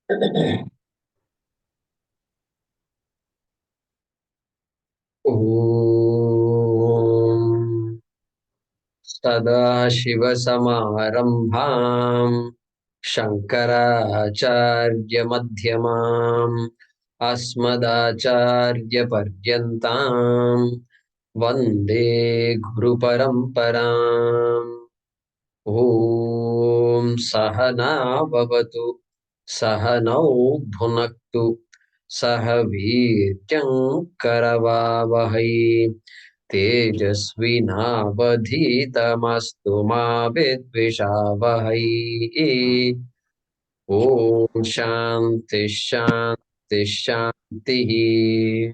Om Sadashivasamarambham Shankaracharya-madhyamam Asmadacharya-paryantam Vande Guru-paramparam. Om Sahana Bhavatu Sahanau Bhunaktu Sahavirtyam Karavavahai Tejasvinavadhitamastu ma vidvishavahai. Om Shanti Shanti Shanti.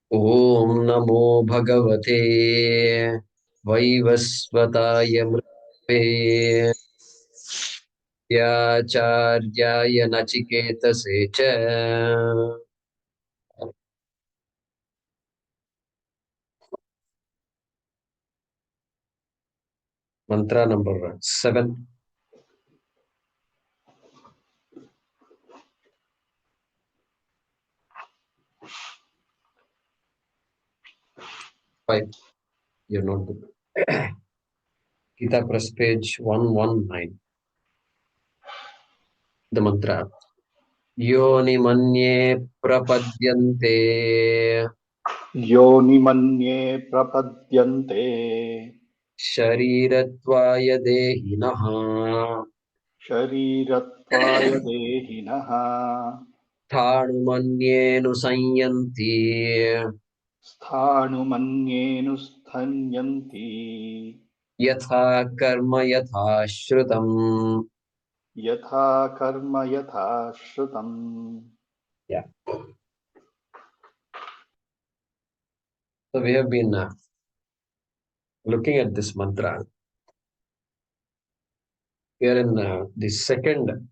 Om Namo Bhagavate Vaivasvataya Mrave Yacharyaya Nachiketase Cha. Mantra number 7. Five. Your notebook. Gita Press page 119. The mantra. Yoni manye prapadyante योनिमन्ये प्रपद्यन्ते sharirattvaya dehinaha शरीरत्वाय देहिनः thanumanyenu sanyanti स्थाणुमन्येनुस्थन्यन्ति yatha karma yatha shrutam. यथा कर्म यथा श्रुतम्. Yeah. So we have been looking at this mantra. We are in the second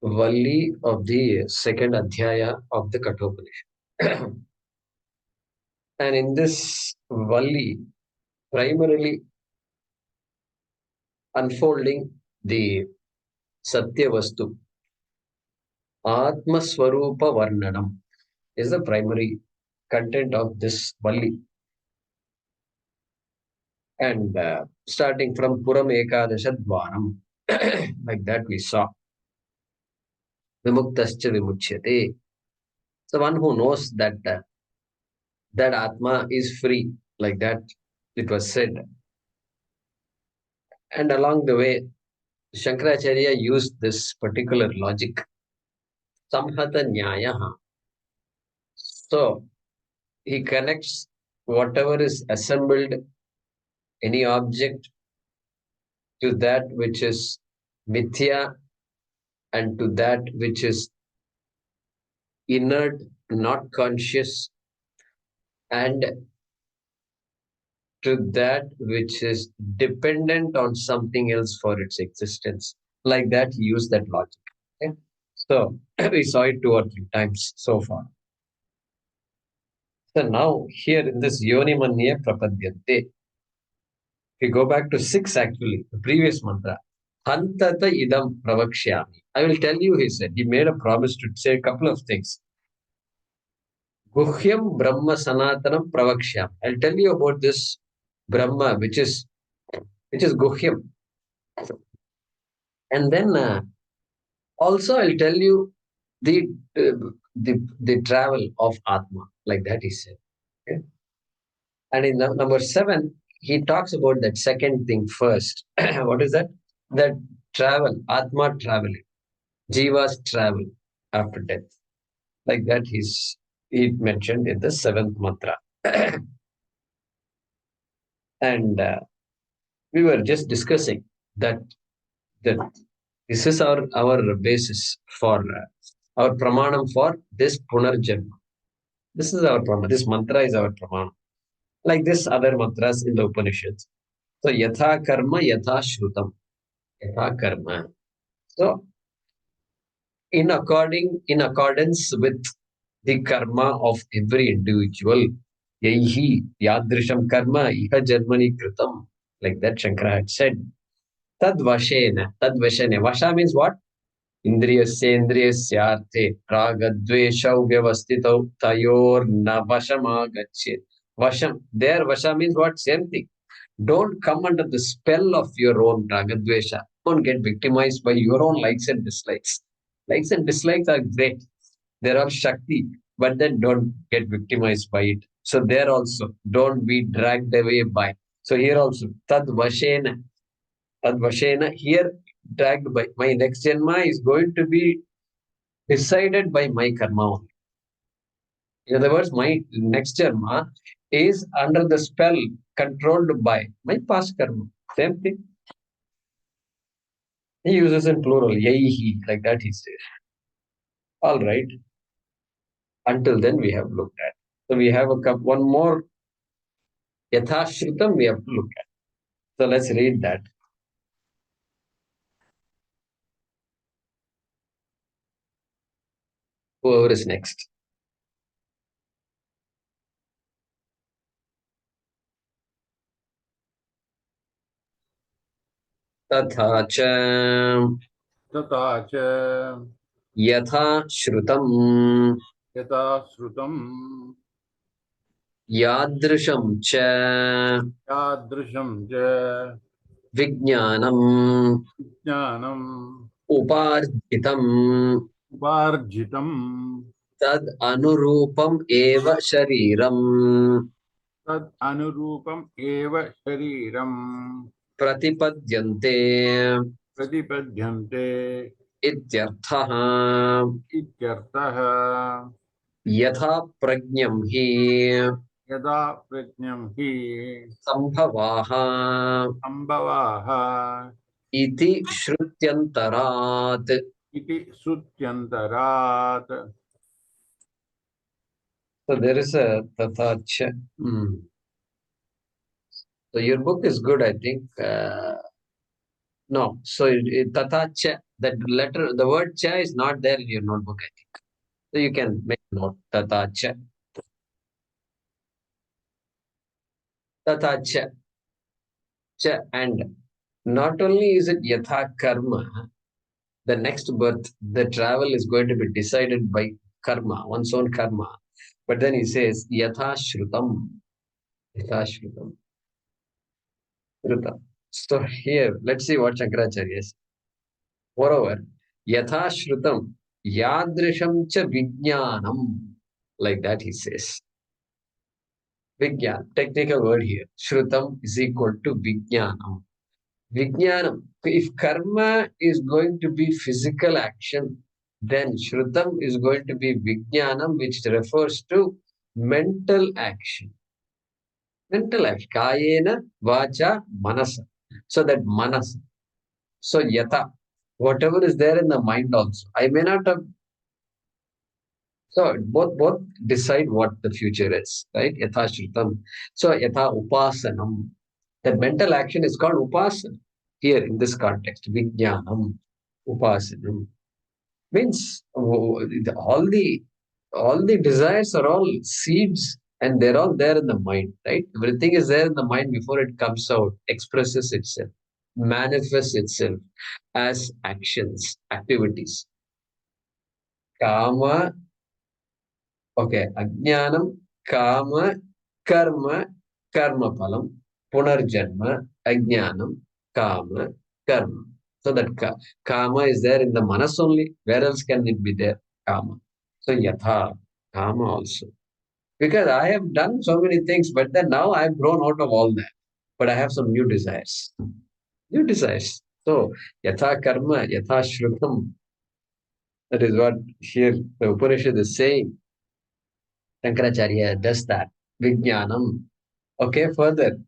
Valli of the second Adhyaya of the Kathopanishad. And in this Valli, primarily unfolding the Satya Vastu, Atma Swarupa Varnanam is the primary content of this Valli. And starting from Puram Ekadasha Dvaram, like that we saw. Vimuktascha Vimuchyate. So one who knows that that Atma is free, like that it was said. And along the way, Shankaracharya used this particular logic, Samhata Nyayaha. So he connects whatever is assembled, any object, to that which is mithya and to that which is inert, not conscious, and to that which is dependent on something else for its existence. Like that, he used that logic. Okay? So we saw it 2 or 3 times so far. So now here in this Yoni Manya Prapadyante, we go back to 6 actually, the previous mantra. Hantata idam pravakshyami. I will tell you, he said. He made a promise to say a couple of things. Guhyam Brahma Sanatanam pravakshyam. I'll tell you about this Brahma, which is Guhyam. And then also I'll tell you the, the travel of Atma, like that he said. Okay? And in number 7, he talks about that second thing first. What is that? That travel, Atma traveling, Jiva's travel after death. Like that he mentioned in the 7th mantra. And we were just discussing that that this is our basis for our pramanam for this punarjanma. This is our pramanam. This mantra is our pramanam. Like this other mantras in the Upanishads. So yatha karma yatha shrutam. Yatha karma. So in accordance with the karma of every individual, yaihi yadrisham karma iha janmani kritam. Like that Shankara had said. Tad vashena. Tad vashena. Vasha means what? Indriyasyendriyasyarthe ragadveshau vyavastitau tayor na vashamagachet. Vasham. There vasha means what? Same thing. Don't come under the spell of your own ragadvesha. Don't get victimized by your own likes and dislikes. Likes and dislikes are great. There are Shakti, but then don't get victimized by it. So there also, don't be dragged away by. So here also, Tad Vashena, here dragged by. My next Janma is going to be decided by my karma only. In other words, my next Janma is under the spell controlled by my past karma. Same thing. He uses in plural, yaihi, like that he says. All right. Until then, we have looked at. So we have one more yathashritam we have to look at. So let's read that. Whoever is next. तथा च तथा च यथा श्रुतं यथा श्रुतं यादृशं च यादृशं च विज्ञानम् ज्ञानम् उपार्जितम् उपार्जितं तद् अनुरूपम् एव शरीरम् तद् अनुरूपम् एव शरीरम् प्रतिपद्यन्ते प्रतिपद्यन्ते इत्यर्थः। इत्यर्थः। यथा प्रज्ञं हि यदा प्रज्ञं हि सम्भवाः सम्भवाः इति श्रुत्यन्तरात्। इति श्रुत्यन्तरात्। So there is a tatha. So your book is good, I think. No, so tatha cha, that letter, the word cha is not there in your notebook, I think. So you can make a note, tatha cha. Tatha cha, cha, and not only is it yatha karma, the next birth, the travel is going to be decided by karma, one's own karma. But then he says, yatha shrutam, yatha shrutam, shrutam. So here, let's see what Shankaracharya is. Moreover, yatha shrutam, yadrisham cha vijnanam. Like that he says. Vijnan, technical word here. Shrutam is equal to vijnanam. Vijnanam. If karma is going to be physical action, then Shrutam is going to be Vijnanam, which refers to mental action. Mental action. Kayena, Vacha, Manasa. So that Manas. So Yata. Whatever is there in the mind also. I may not have. So both decide what the future is, right? Yatha Shrutam. So Yatha Upasanam. The mental action is called Upasana. Here in this context, Vijnanam, Upasanam. Means all the desires are all seeds and they're all there in the mind, right? Everything is there in the mind before it comes out, expresses itself, manifests itself as actions, activities. Kama, okay, Ajnanam, Kama, Karma, Karma Palam, Punarjanma, Ajnanam, Kama, Karma. So that Kama is there in the Manas only. Where else can it be there? Kama. So Yatha, Kama also. Because I have done so many things, but then now I've grown out of all that. But I have some new desires. New desires. So Yatha Karma, Yatha Shrutam. That is what here the Upanishad is saying. Shankaracharya does that. Vijnanam. Okay, further.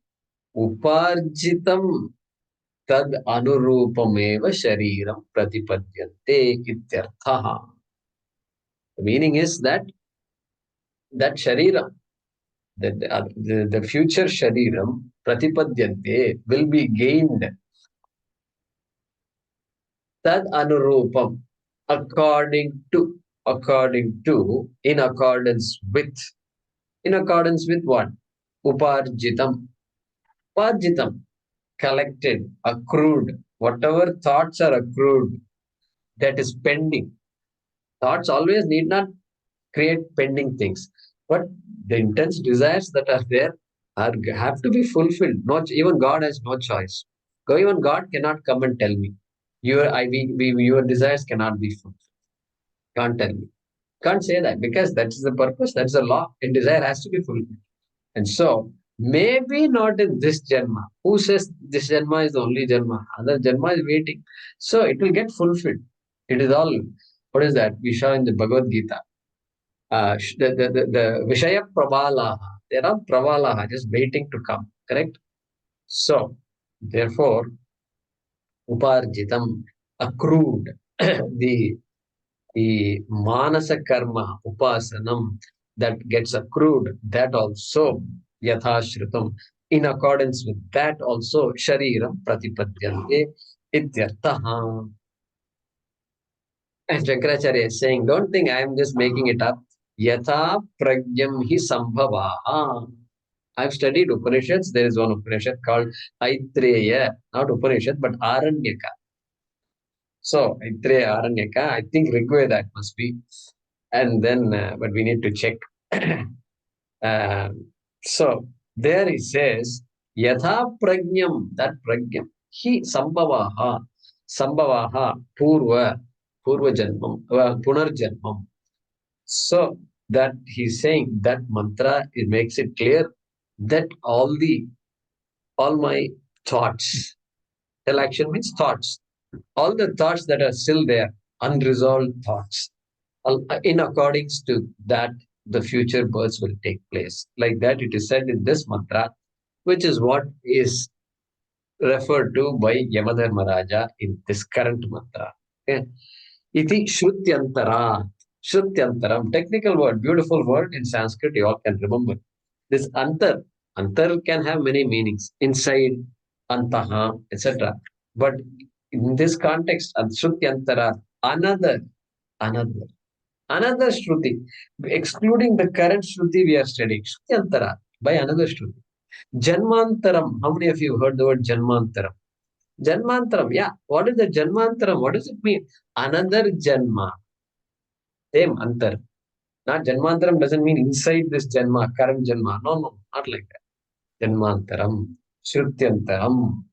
Uparjitam tad anurupameva shariram pratipadyante ityarthaha. The meaning is that shariram, the future shariram, pratipadyante, will be gained. Tad anurupam, according to, in accordance with what? Uparjitam. Uparjitam, collected, accrued. whatever thoughts are accrued, that is pending. Thoughts always need not create pending things, but the intense desires that are there have to be fulfilled. Not even God has no choice. Even God cannot come and tell me your desires cannot be fulfilled. Can't tell me. Can't say that because that's the purpose. That's the law. A desire has to be fulfilled. And so maybe not in this Janma. Who says this Janma is the only Janma? Other Janma is waiting. So it will get fulfilled. It is all, what is that? We saw in the Bhagavad Gita. The Vishaya Prabalaha. There are Prabalaha just waiting to come. Correct? So, therefore, Uparjitam, accrued, the manasa karma, upasanam, that gets accrued, that also yathashritam, in accordance with that also shariram pratipadyante ityartaha. And Shankaracharya is saying, don't think I am just making it up. Yatha pragyam hi sambhavaha. I've studied Upanishads. There is one Upanishad called Aitreya, not Upanishad, but Aranyaka. So, Aitreya, Aranyaka, I think Rigveda it must be. And then, but we need to check. So, there he says, Yatha Prajnam, that Prajnam, he Sambhavaha, Purva Janmam, Punar Janmam. So, that he's saying that mantra, it makes it clear that all my thoughts, action means thoughts, all the thoughts that are still there, unresolved thoughts, in accordance to that, the future births will take place. Like that, it is said in this mantra, which is what is referred to by Yamadharmaraja in this current mantra. Okay. Iti Shrutyantara. Shrutyantaram, technical word, beautiful word in Sanskrit, you all can remember. This antar can have many meanings, inside, antaha, etc. But in this context, Shrutyantara, another, another Shruti, excluding the current Shruti we are studying, Shrutyantara, by another Shruti. Janmantaram, how many of you heard the word Janmantaram? Janmantaram, yeah. What is the Janmantaram? What does it mean? Another Janma. Same Antar. Not Janmantaram doesn't mean inside this Janma, current Janma. No, not like that. Janmantaram, Shrutyantaram,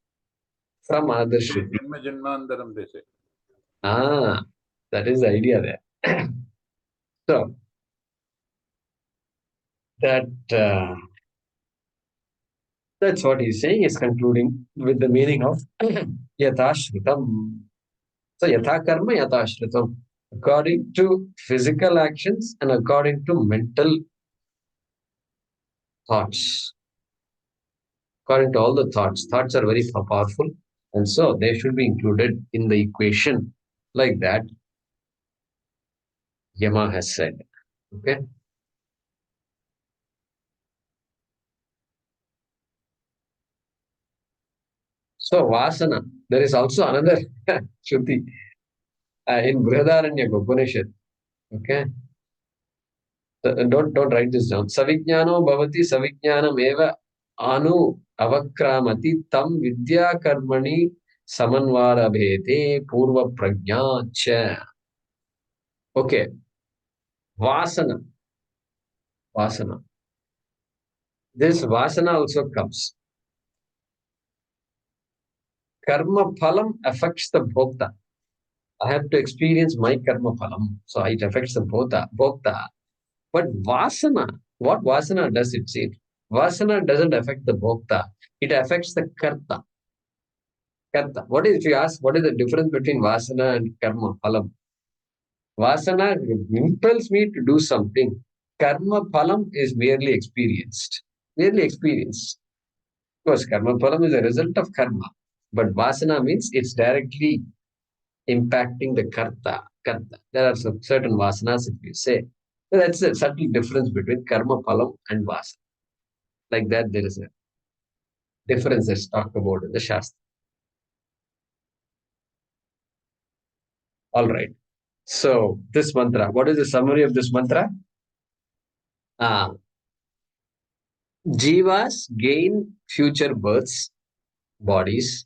from another Shruti. Janma Janmantaram, they say. That is the idea there. So, that's what he's saying, is concluding with the meaning of Yathashritam. So, Yatha Karma, Yathashritam. According to physical actions and according to mental thoughts. According to all the thoughts are very powerful. And so they should be included in the equation like that Yama has said. Okay. So Vasana, there is also another Shruti in Brihadaranyaka Upanishad. Okay. Don't write this down. Savijnano bhavati savijnanam eva anu avakramati tam vidya karmani samanvara bhete purva prajna cha. Okay. Vasana. This Vasana also comes. Karma phalam affects the bhokta. I have to experience my karma phalam. So it affects the bhokta. But Vasana, what Vasana does it say? Vasana doesn't affect the bhokta. It affects the karta. What is, if you ask, what is the difference between Vasana and karma phalam? Vasana impels me to do something. Karma phalam is merely experienced. Of course, karma phalam is a result of karma. But Vasana means it's directly impacting the karta. There are some certain vasanas, if you say. So that's a subtle difference between karma phalam and vasana. Like that, there is a difference that's talked about in the Shastra. All right. So this mantra, what is the summary of this mantra? Jivas gain future births, bodies,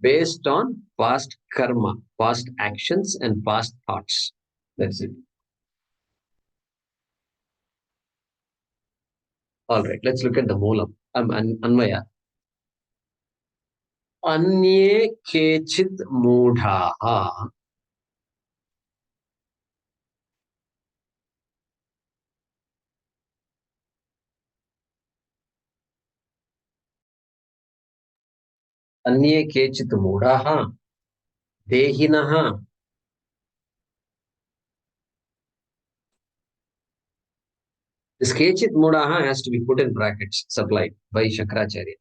based on past karma, past actions and past thoughts. That's it. All right, let's look at the moolam. Anvaya. Anye kechit moodhaha. Anye kechit moodhaha. Dehinaha. This kechit moodhaha has to be put in brackets, supplied by Shankaracharya.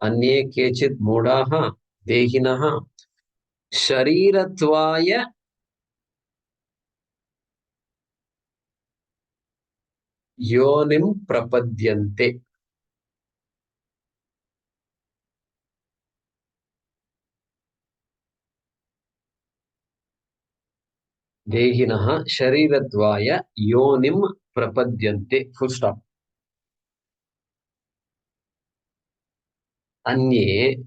Anye kechit moodhaha. Dehinaha. Sharirattvaya yonim prapadyante. Dehinaha sharirattvaya yonim prapadyante. Full stop. Anye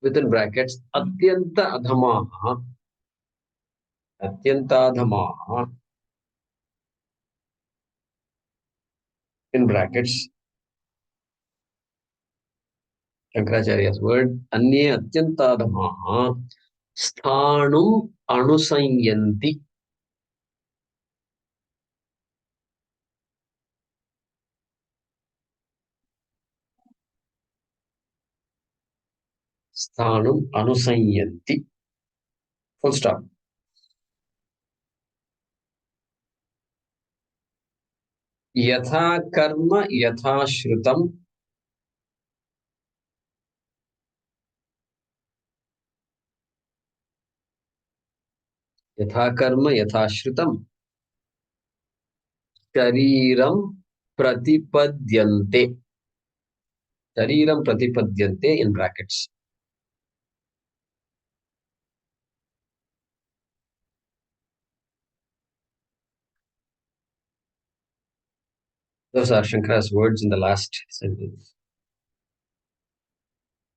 within brackets atyanta adhamaha. Atyanta adhamaha in brackets. Shankaracharya's word. Anye atyanta adhamaha sthanum anusanyanti. Sthanum anusanyanti. Full stop. Yatha karma yatha shrutam. Yatha karma yatha shrutam. Shariram pratipadyante. Shariram pratipadyante in brackets. Those are Shankara's words in the last sentence.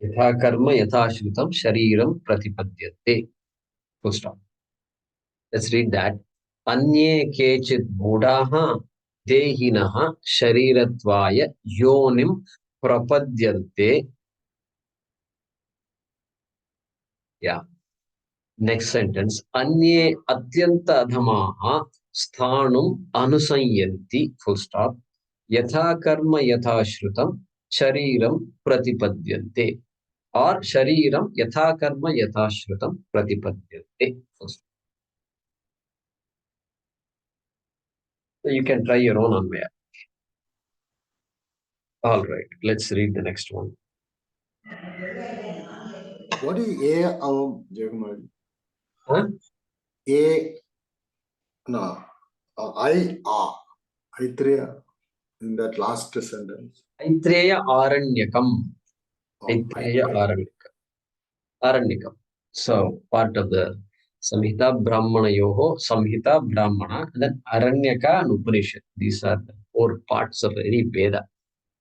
Yatha karma yatha shrutam shariram pratipadyate. Full stop. Let's read that. Anye kechit budaha dehinaha sharirattvaya yonim prapadyante. Yeah. Next sentence. Anye atyanta adhamaha sthanum anusanyanti. Full stop. Yatha karma yatha shrutam shariram pratipadyante. Or shariram yatha karma yatha shrutam pratipadyante. Full stop. So you can try your own anvaya. All right, let's read the next one. What is A Jagamari? Huh? A no I Aitreya in that last sentence. Aitreya Aranyakam. Aitreya Aranyakam. So part of the Samhita Brahmana Yoho, Samhita Brahmana, and then Aranyaka and Upanishad. These are the 4 parts of any Veda.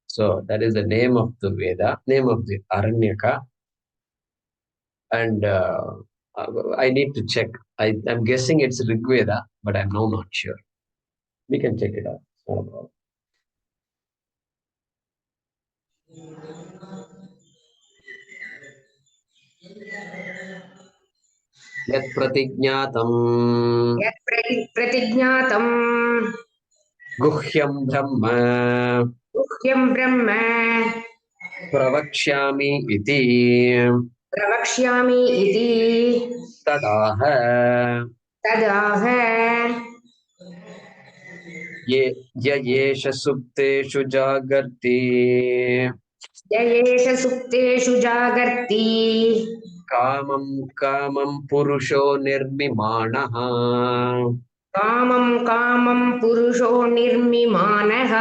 So that is the name of the Veda, name of the Aranyaka. And I need to check. I'm guessing it's Rig Veda, but I'm now not sure. We can check it out. No problem. Yat pratignatam प्रतिज्ञातं guhyam brahma गुह्यं Brahma pravakshyami iti प्रवक्ष्यामि इति tadaha तदाह ya yesha supteshu jagarti ययेष सुप्तेषु जागर्ति kamam purusho nirmimanaha कामं कामं पुरुषो निर्मिमानः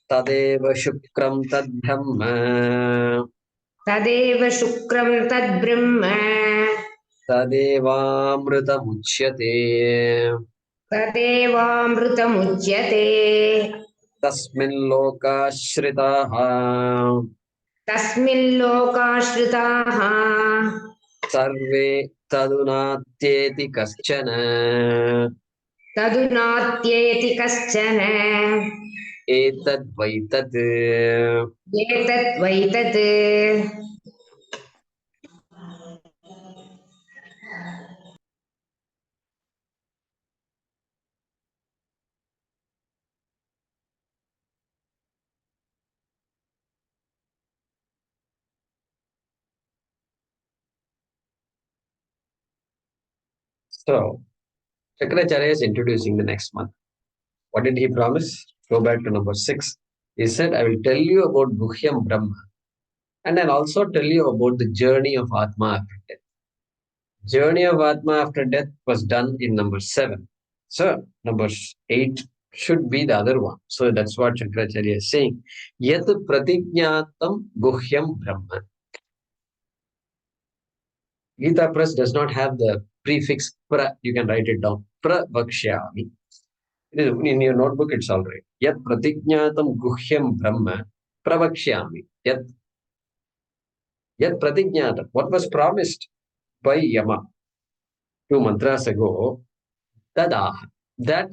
tadeva shukram tadbrahma तदेव शुक्रं तद्ब्रह्म तदेवामृतमुच्यते तदेवामृतमुच्यते तस्मिन् लोकाश्रिताः तस्मिल्लोकाश्रिताः सर्वे तदुनात्येति कश्चन तदुनात्येति कश्चन एतद्वैतत् एतद्वैतत् So, Shankaracharya is introducing the next month. What did he promise? Go back to number 6. He said, I will tell you about Bhaashyam Brahma. And I'll also tell you about the journey of Atma after death. Journey of Atma after death was done in number 7. So, number 8 should be the other one. So, that's what Shankaracharya is saying. Yat pratignatam Bhaashyam Brahma. Gita Press does not have the prefix pra. You can write it down. Pravakshyami. In your notebook, it's all right. Yat pratignatam guhyam brahma pravakshyami. Yat pratignatam. What was promised by Yama 2 mantras ago, tadah. That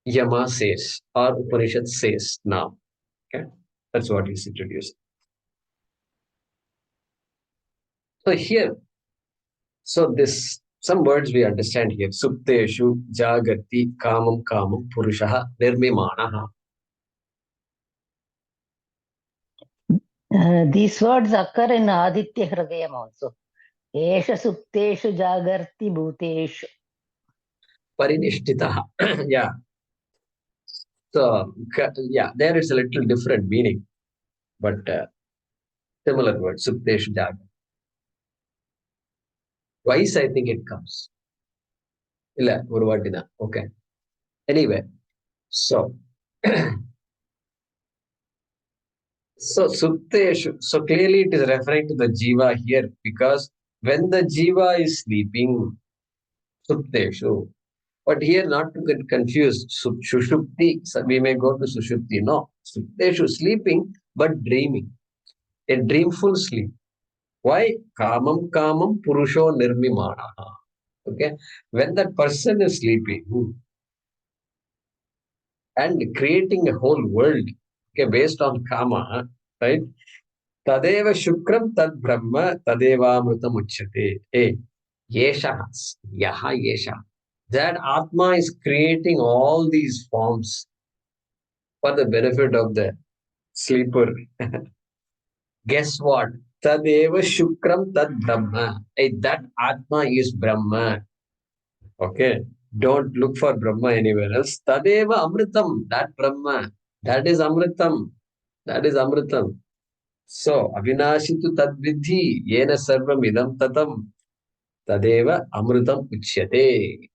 Yama says, or Upanishad says now. Okay, that's what he's introducing. So here, some words we understand here. Supteshu jagati kamam kamam purushaha nirmimanaha. These words occur in Aditya Hridayam also. Esha Sukteshu Jagarti Bhuteshu. Parinishtitaha. Yeah. So, yeah, there is a little different meaning, but similar word, Supteshu Jaga. Twice, I think it comes. Illa, Urvatina. Okay. Anyway, so, so Supteshu, so clearly it is referring to the Jiva here because when the Jiva is sleeping, Supteshu, but here not to get confused, Sushupti, so we may go to Sushupti. No, Supteshu, sleeping, but dreaming. A dreamful sleep. Why? Kamam kamam purusho nirmimana. Okay. When that person is sleeping and creating a whole world, okay, based on kama, right? Tadeva shukram tad brahma tadeva amritam uchyate. Hey, yesha, yaha yesha. That Atma is creating all these forms for the benefit of the sleeper. Guess what? Tadeva shukram tad brahma. Hey, that Atma is Brahma. Okay. Don't look for Brahma anywhere else. Tadeva Amritam. That Brahma. That is Amritam. That is Amritam. So, Avinashitu Tadvidhi. Yena Sarvam Idam Tatam. Tadeva Amritam Uchyate.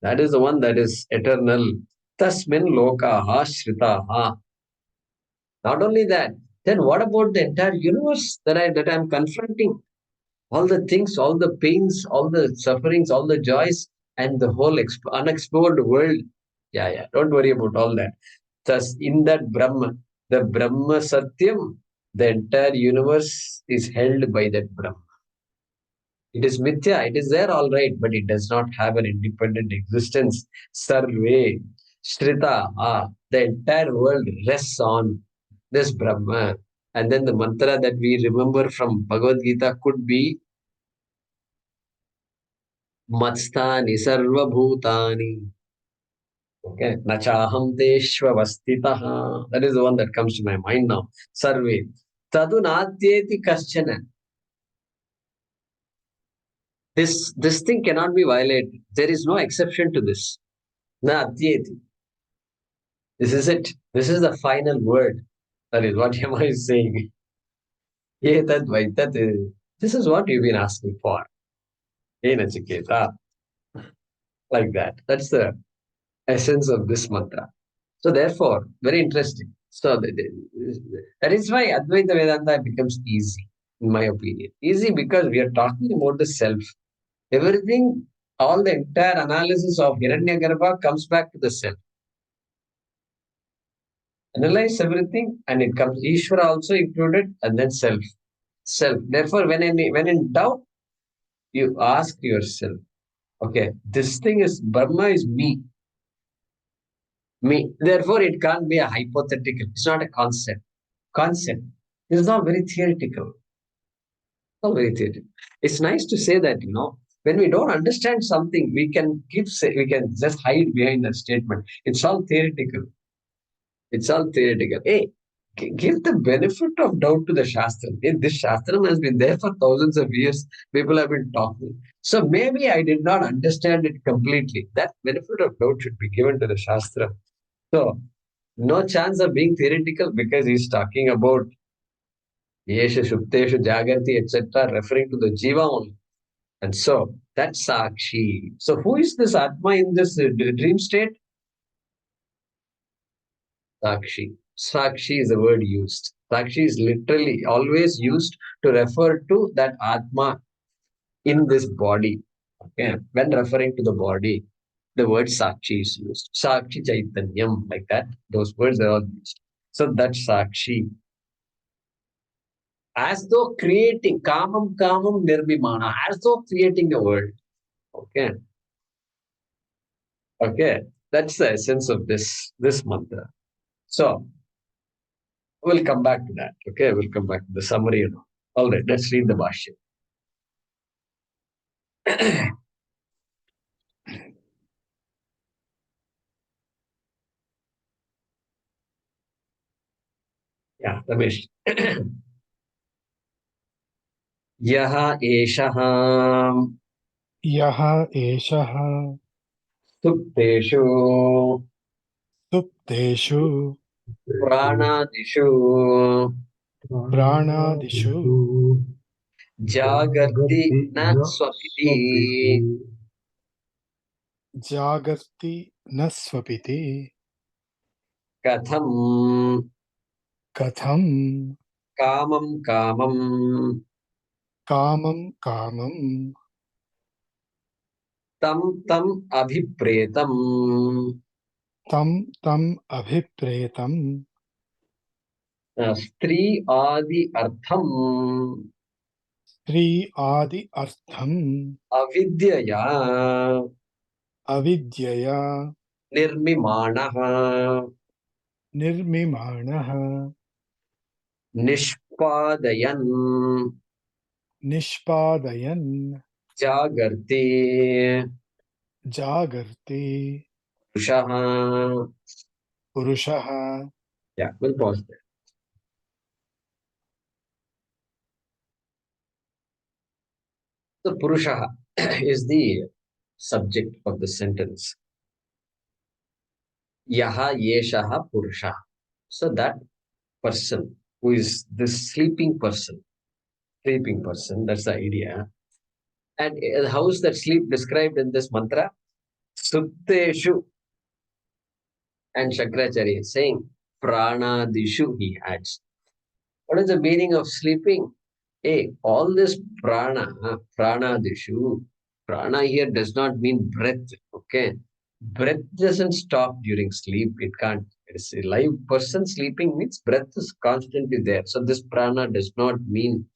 That is the one that is eternal. Tasmin Lokaha Shritaha. Not only that, then what about the entire universe that I'm confronting? All the things, all the pains, all the sufferings, all the joys, and the whole unexplored world. Yeah, don't worry about all that. Thus, in that Brahma, the Brahma Satyam, the entire universe is held by that Brahma. It is Mithya, it is there all right, but it does not have an independent existence. Sarve, Shrita, the entire world rests on this Brahma. And then the mantra that we remember from Bhagavad Gita could be Matstani Sarvabhutani. Okay. Nachaham Teshvavastitaha. That is the one that comes to my mind now. Sarve. Tadunatyeti kaschana. This thing cannot be violated. There is no exception to this. Na atyeti. This is it. This is the final word. That is what Yama is saying. Etad vaitat. This is what you've been asking for. Hey, Nachiketa. Like that. That's the essence of this mantra. So therefore, very interesting. So that is why Advaita Vedanta becomes easy, in my opinion. Easy because we are talking about the self. Everything, all the entire analysis of Hiranyagarbha comes back to the self. Analyze everything and it comes Ishvara also included and then self. Self. Therefore, when in doubt, you ask yourself, okay, this thing is Brahma is me. Me. Therefore, it can't be a hypothetical. It's not a concept. Concept. It's not very theoretical. Not very theoretical. It's nice to say that, when we don't understand something, we can just hide behind that statement. It's all theoretical. It's all theoretical. Hey, give the benefit of doubt to the Shastram. Hey, this Shastram has been there for thousands of years. People have been talking. So maybe I did not understand it completely. That benefit of doubt should be given to the Shastra. So, no chance of being theoretical because he's talking about Yesha, Shupteshu, Jagarti, etc., referring to the Jiva only. And so, that's Sakshi. So, who is this Atma in this dream state? Sakshi. Sakshi is the word used. Sakshi is literally always used to refer to that Atma in this body. Okay. When referring to the body, the word Sakshi is used. Sakshi Chaitanyam, like that. Those words are all used. So that's Sakshi. As though creating Kamam Nirbimana, as though creating a world. Okay. Okay. That's the essence of this mantra. So we'll come back to that. Okay, we'll come back to the summary. All right, let's read the Bhaashyam. Yeah, Ramesh. Yaha Eshaha यः एषः Supteshu सुप्तेषु Pranadishu प्राणादिषु Jagarti na Swapiti जागर्ति न स्वपिति Katham कथं Kamam Kamam कामं कामं Tam Tam Abhipretam तं तम् अभिप्रेतं Stri Adi Artham स्त्री आदि अर्थम् Avidyaya अविद्यया Nirmimanaha निर्मिमाणः Nishpadayan निष्पादयन् Jagarti जागर्ति Pushaha. पुरुषः. Yeah, we'll pause there. So Purushaha is the subject of the sentence. Yaha Yeshaha Purusha. So that person who is this sleeping person, that's the idea. And how is that sleep described in this mantra? Supteshu. And Shankaracharya is saying, Pranadishu, he adds. What is the meaning of sleeping? Hey, all this pranadishu, prana here does not mean breath, okay? Breath doesn't stop during sleep. It can't. It's a live person sleeping means breath is constantly there. So this prana does not mean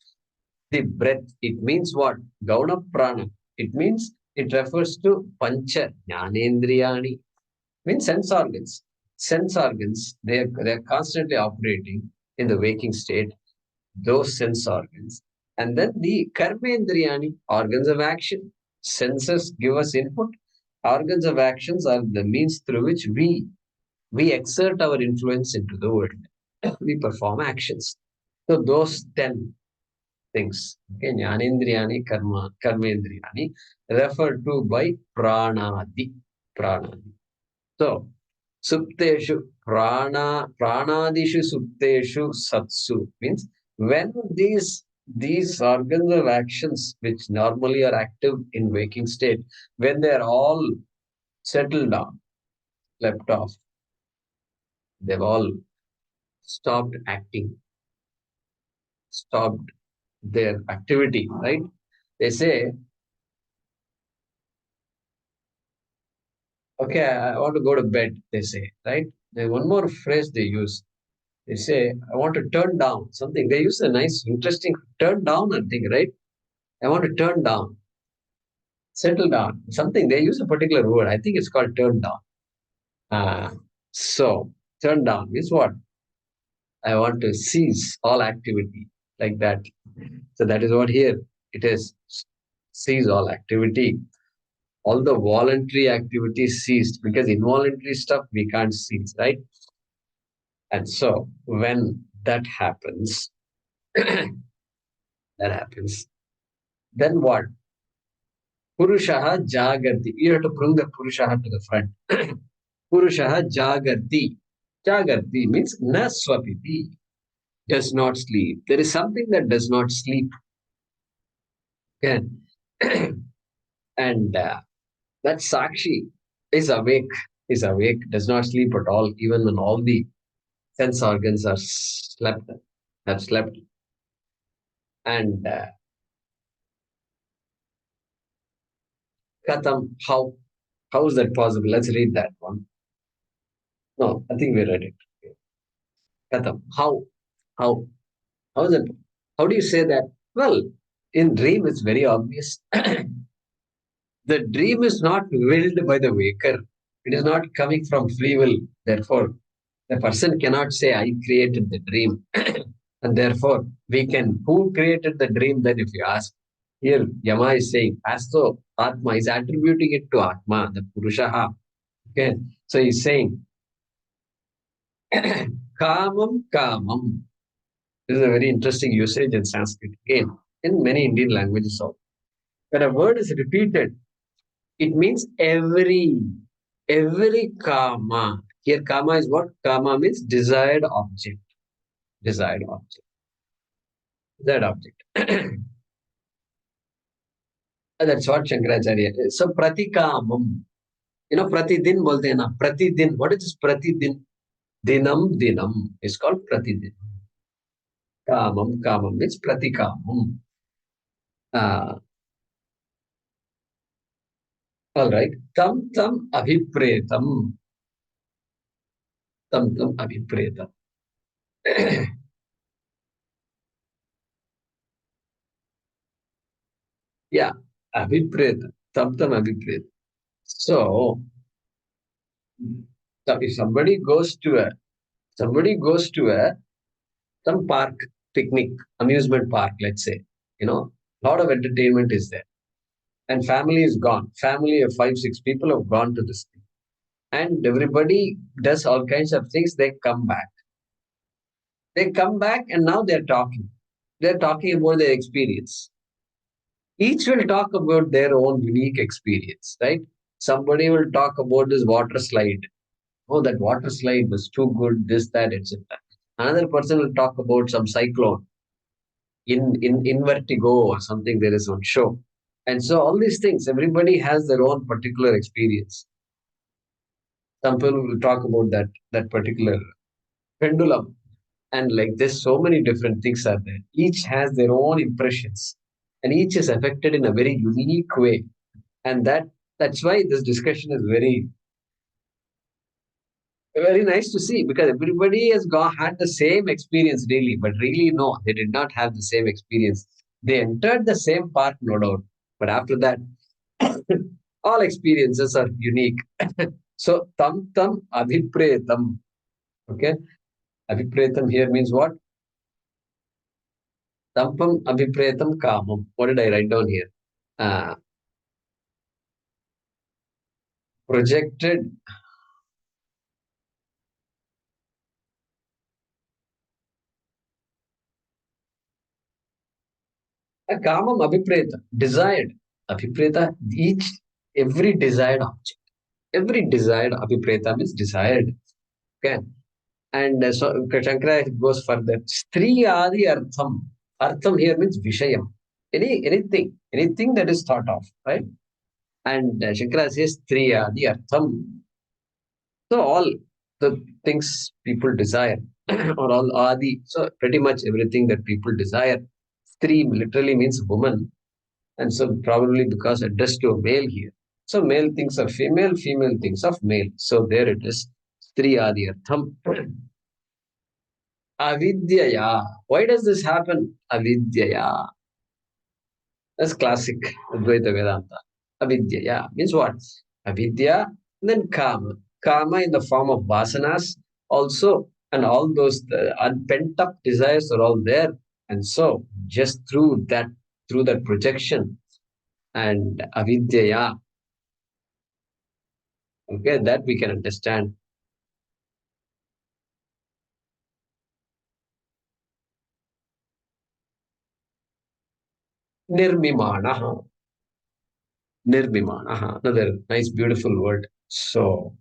the breath. It means what? Gauna prana. It means it refers to pancha, jnanendriyani, means sense organs. Sense organs, they're constantly operating in the waking state, those sense organs. And then the karmendriyani, organs of action. Senses give us input. Organs of actions are the means through which we exert our influence into the world. We perform actions. So those 10 things, okay, jnanendriyani, karmendriyani, referred to by pranadi. Pranadi. So Supteshu, pranadishu supteshu satsu means when these organs of actions which normally are active in waking state, when they are all settled down, left off, they've all stopped acting, stopped their activity, right? They say, okay, I want to go to bed, they say, right? There's one more phrase they use. They say, I want to turn down something. They use a nice, interesting turn down, I think, right? I want to turn down, settle down, something. They use a particular word. I think it's called turn down. So, turn down means what? I want to cease all activity like that. So, that is what here it is. Cease all activity. All the voluntary activities ceased because involuntary stuff we can't cease, right? And so, when that happens, then what? Purushaha jagarti. You have to bring the Purushaha to the front. Purushaha jagarti. Jagarti means na swapiti. Does not sleep. There is something that does not sleep. Okay. And that Sakshi is awake, does not sleep at all, even when all the sense organs are have slept. And Katham, how is that possible? Let's read that one. No, I think we read it. Katham, how is it? How do you say that? Well, in dream, it's very obvious. The dream is not willed by the waker. It is not coming from free will. Therefore, the person cannot say, I created the dream. And therefore, who created the dream then if you ask? Here, Yama is saying, as though Atma is attributing it to Atma, the Purushaha. Okay. So he's saying, Kamam, Kamam. This is a very interesting usage in Sanskrit. Again, in many Indian languages also. When a word is repeated, it means every kama. Here, kama is what? Kama means desired object. Desired object. Desired object. That's what Shankaracharya is. So, pratikamam. Pratidin bolte hai na. Pratidin. What is this pratidin? Dinam. It's called pratidin. Kamam means pratikamam. All right. Tam abhipretam. Tam abhipretam. Yeah. Abhipretam. Tam abhipretam. So, if somebody goes to some park, picnic, amusement park, let's say, a lot of entertainment is there, and family is gone. Family of 5-6 people have gone to this thing, and everybody does all kinds of things. They come back, and now they're talking. They're talking about their experience. Each will talk about their own unique experience, right? Somebody will talk about this water slide. Oh, that water slide was too good, this, that, etc. Another person will talk about some cyclone in Vertigo or something there is on show. And so all these things, everybody has their own particular experience. Some people will talk about that particular pendulum. And like this, so many different things are there. Each has their own impressions. And each is affected in a very unique way. And that's why this discussion is very nice to see, because everybody has had the same experience really, but really no, they did not have the same experience. They entered the same path, no doubt, but after that, all experiences are unique. So tam abhipretam. Okay, abhipretam here means what? Tampam abhipretam kamam. What did I write down here? Projected. Kamam abhipreta, desired. Abhipreta, every desired object. Every desired abhipreta means desired. Okay. And so Shankara goes further. Stri adi artham. Artham here means vishayam. Anything that is thought of, right? And Shankara says Stri adi artham. So all the things people desire, or all adi. So pretty much everything that people desire. Stri literally means woman. And so probably because addressed to a male here. So male thinks of female, female thinks of male. So there it is. Stri adi artham. Avidyaya. Why does this happen? Avidyaya. That's classic Advaita Vedanta. Avidyaya means what? Avidya, and then kama. Kama in the form of vasanas also, and all those pent up desires are all there. And so, just through that projection and avidyaya, okay, that we can understand. Nirmimanaha. Nirmimanaha. Another nice, beautiful word. So,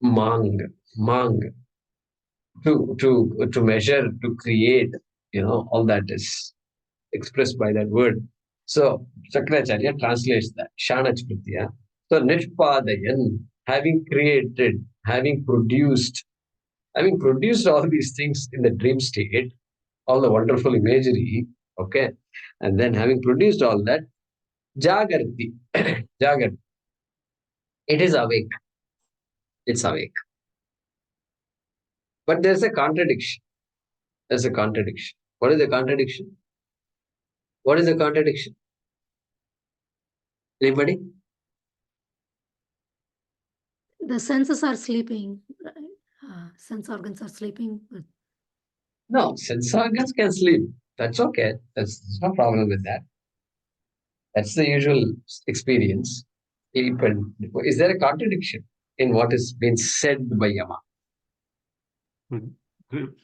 mang, mang, to measure, to create, all that is expressed by that word. So, Shankara translates that. Shanach Pritya. So, Nishpadayan, having created, having produced all these things in the dream state, all the wonderful imagery, okay, and then having produced all that, Jagarti, Jagarti, it is awake, it's awake. But there's a contradiction. There's a contradiction. What is the contradiction? What is the contradiction? Anybody? The senses are sleeping, right? Sense organs are sleeping. No, sense organs can sleep. That's okay. There's no problem with that. That's the usual experience. Is there a contradiction in what is being said by Yama?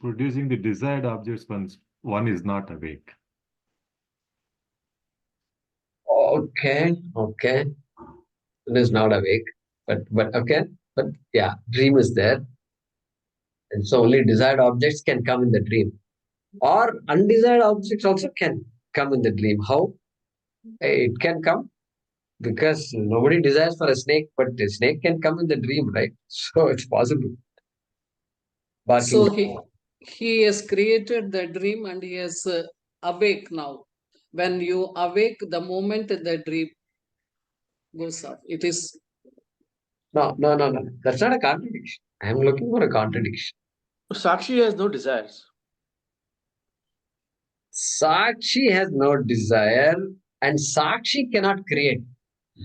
Producing the desired objects once one is not awake. Okay. It is not awake, but okay. But yeah, dream is there. And so only desired objects can come in the dream. Or undesired objects also can come in the dream. How? It can come because nobody desires for a snake, but the snake can come in the dream, right? So it's possible. So Barking. he has created the dream and he is awake now. When you awake, the moment the dream goes off, it is. No. That's not a contradiction. I am looking for a contradiction. Sakshi has no desires. Sakshi has no desire, and Sakshi cannot create.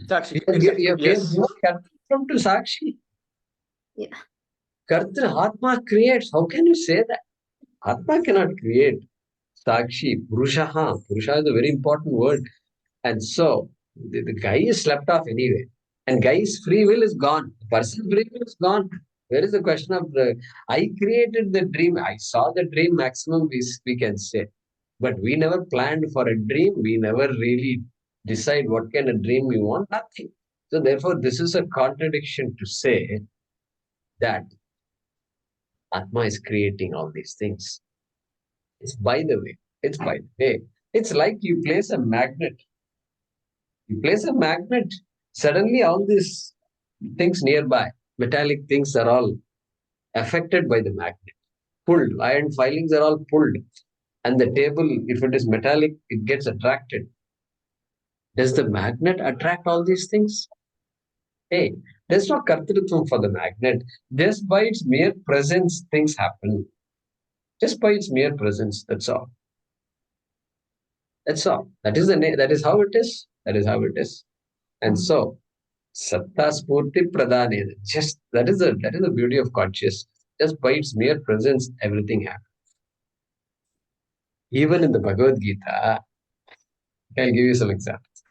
Sakshi, You have yes. given Kartritvam to Sakshi. Yeah. Kartra, Atma creates. How can you say that? Atma cannot create. Sakshi, Purushaha. Purusha is a very important word. And so the guy is slept off anyway. And guy's free will is gone. The person's free will is gone. Where is the question of I created the dream. I saw the dream maximum, we can say. But we never planned for a dream. We never really decide what kind of dream we want. Nothing. So therefore, this is a contradiction to say that Atma is creating all these things. It's by the way. It's by the way. It's like you place a magnet. You place a magnet, suddenly all these things nearby, metallic things are all affected by the magnet. Pulled. Iron filings are all pulled. And the table, if it is metallic, it gets attracted. Does the magnet attract all these things? Hey, there's no kartrutvam for the magnet. Just by its mere presence, things happen. Just by its mere presence, that's all. That's all. That is how it is. That is how it is. And so, Satta Spurti Pradhanena. Just that is the beauty of consciousness. Just by its mere presence, everything happens. Even in the Bhagavad Gita, I'll give you some examples.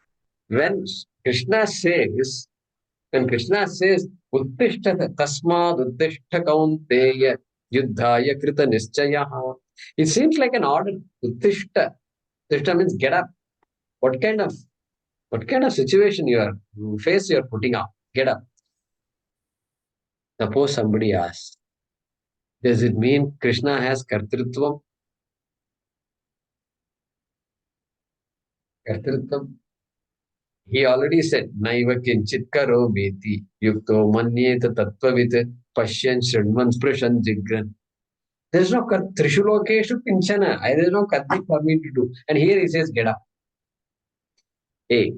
When Krishna says, Uttishtha Tasmad Uttishta Kaunteya Yuddhaya Krita Nischayaha. It seems like an order. Uttishta. Uttishta means get up. What kind of situation face you are putting up? Get up. Suppose somebody asks, does it mean Krishna has kartrutvam? Kartrutvam. He already said, Naiva kinchit karo beti yukto manyeta tattvavit pashyan shridman sprishan jigran. There is no trishulokeshu kinchana. There is no kartik for me to do. And here he says, get up. Hey,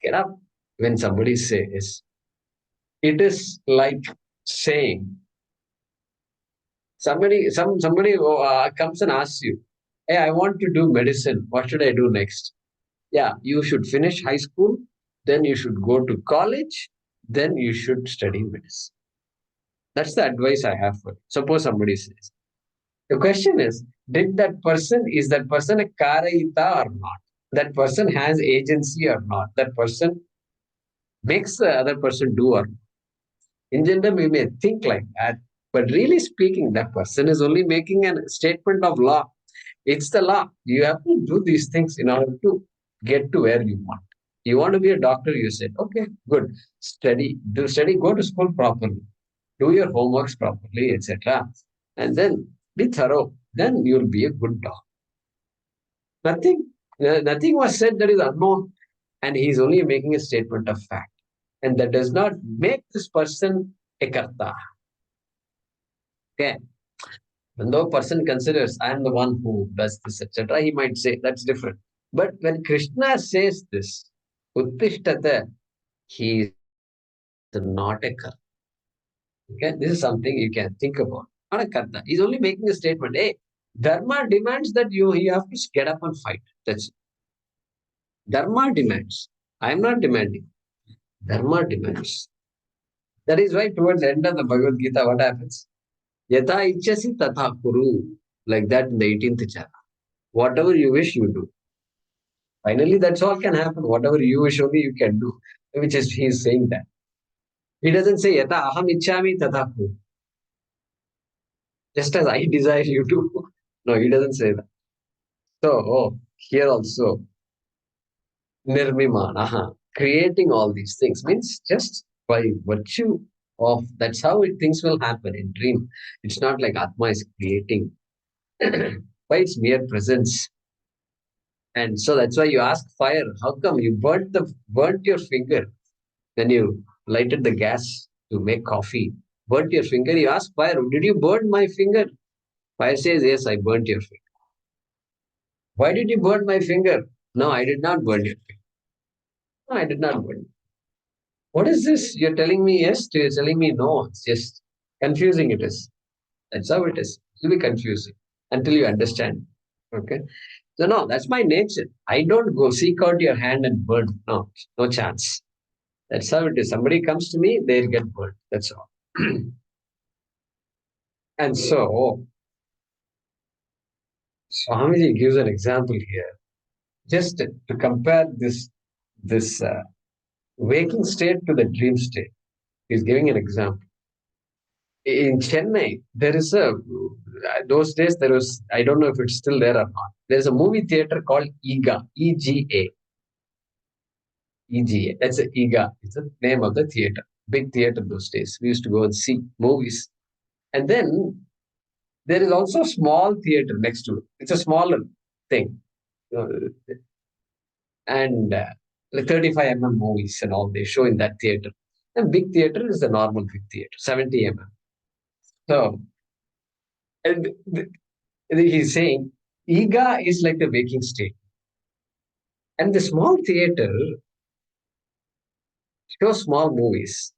get up. When somebody says, it is like saying, Somebody comes and asks you, hey, I want to do medicine. What should I do next? Yeah, you should finish high school, then you should go to college, then you should study medicine. That's the advice I have for you. Suppose somebody says, the question is is that person a karayita or not? That person has agency or not? That person makes the other person do or not? In general, we may think like that, but really speaking, that person is only making a statement of law. It's the law. You have to do these things in order to get to where you want. You want to be a doctor, you said, okay, good. Study, go to school properly, do your homeworks properly, etc. And then be thorough. Then you'll be a good doctor. Nothing was said that is unknown, and he's only making a statement of fact. And that does not make this person a karta. Okay. When the person considers, I am the one who does this, etc., he might say that's different. But when Krishna says this, Uttishthata, he is not a karta. Okay, this is something you can think about. Not a karta. He's only making a statement. Hey, Dharma demands that you have to get up and fight. That's it. Dharma demands. I am not demanding. Dharma demands. That is why towards the end of the Bhagavad Gita, what happens? Yata ichasi tatha kuru. Like that in the 18th chapter. Whatever you wish, you do. Finally, that's all can happen. Whatever you wish only you can do. Which is, he is saying that. He doesn't say, Yata aham ichhami tatha kuru. Just as I desire you to. No, he doesn't say that. So, here also, nirmimana, creating all these things means just by virtue of, that's how things will happen in dream. It's not like Atma is creating by its mere presence. And so that's why you ask fire, how come you burnt your finger when you lighted the gas to make coffee? Burnt your finger, you ask fire, did you burn my finger? Fire says, yes, I burnt your finger. Why did you burn my finger? No, I did not burn your finger. No, I did not burn. What is this? You're telling me yes, you're telling me no. It's just confusing it is. That's how it is. It will be confusing until you understand. Okay. So no, that's my nature. I don't go seek out your hand and burn. No, no chance. That's how it is. Somebody comes to me, they'll get burned. That's all. And so, Swamiji gives an example here, just to compare this waking state to the dream state. He's giving an example. In Chennai, there is those days there was, I don't know if it's still there or not. There's a movie theater called EGA, EGA. EGA. That's a EGA. It's the name of the theater. Big theater those days. We used to go and see movies. And then there is also a small theater next to it. It's a smaller thing. And like 35 movies and all they show in that theater. And big theater is the normal big theater, 70 So, and he's saying, Ega is like the waking state. And the small theater shows small movies.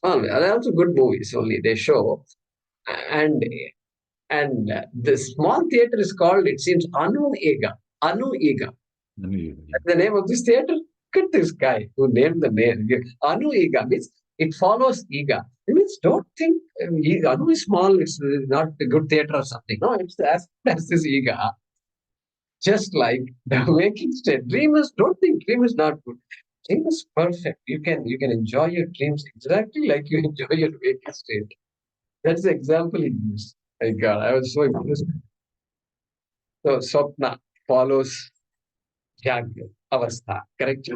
Well, they're also good movies only they show. And the small theater is called, it seems, Anu Ega. Anu Ega. That's the name of this theater. Look at this guy who named the name. Anu Ega means it follows Ega. It means don't think Anu is small, it's not a good theater or something. No, it's as good as this Ega. Just like the waking state. Dreamers, don't think dream is not good. Dream is perfect. You can enjoy your dreams exactly like you enjoy your waking state. That's the example he used. My God, I was so impressed. So Swapna follows Jagya Avastha, correct?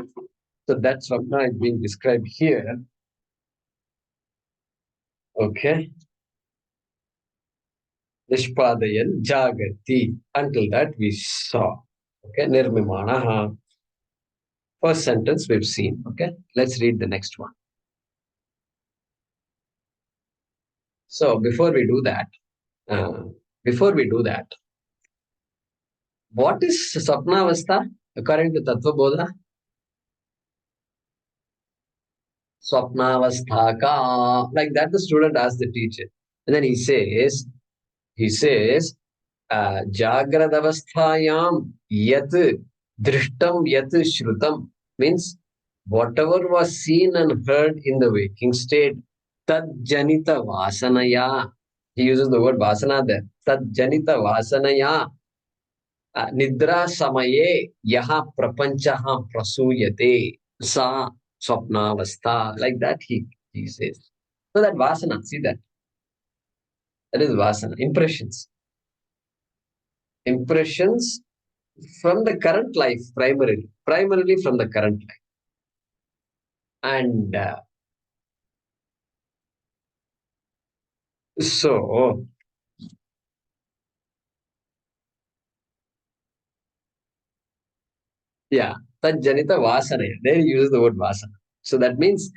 So that Swapna is being described here. Okay. Nishpadayan Jagati. Until that we saw. Okay. Nirmimanaha. First sentence we've seen. Okay. Let's read the next one. So before we do that, what is Swapna Avastha according to Tattva Bodha? Swapna Avastha ka. Like that the student asked the teacher. And then he says, Jagradavasthayam yat drishtam yat shrutam, means whatever was seen and heard in the waking state, tad janita vasanaya. He uses the word vasana there. Tad janita vasanaya nidra samaye yaha prapanchaha prasuyate sa swapnavastha. Like that he says. So that vasana, see that. That is vasana, impressions. Impressions from the current life, primarily from the current life. And so, yeah, that janita vasana. There he uses the word vasana. So that means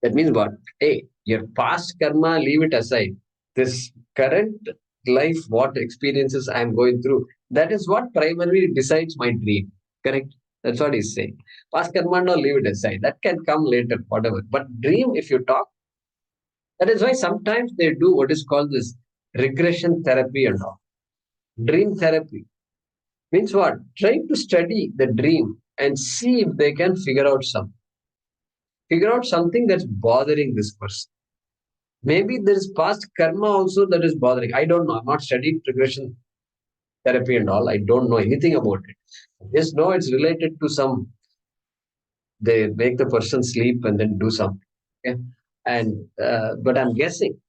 what? Hey, your past karma, leave it aside. This current life, what experiences I am going through, that is what primarily decides my dream. Correct? That's what he's saying. Past karma, no, leave it aside. That can come later, whatever. But dream, if you talk, that is why sometimes they do what is called this regression therapy and all. Dream therapy means what? Trying to study the dream and see if they can figure out something that's bothering this person. Maybe there is past karma also that is bothering. I don't know. I'm not studied regression therapy and all. I don't know anything about it. Just know it's related to some. They make the person sleep and then do something. Okay? And but I'm guessing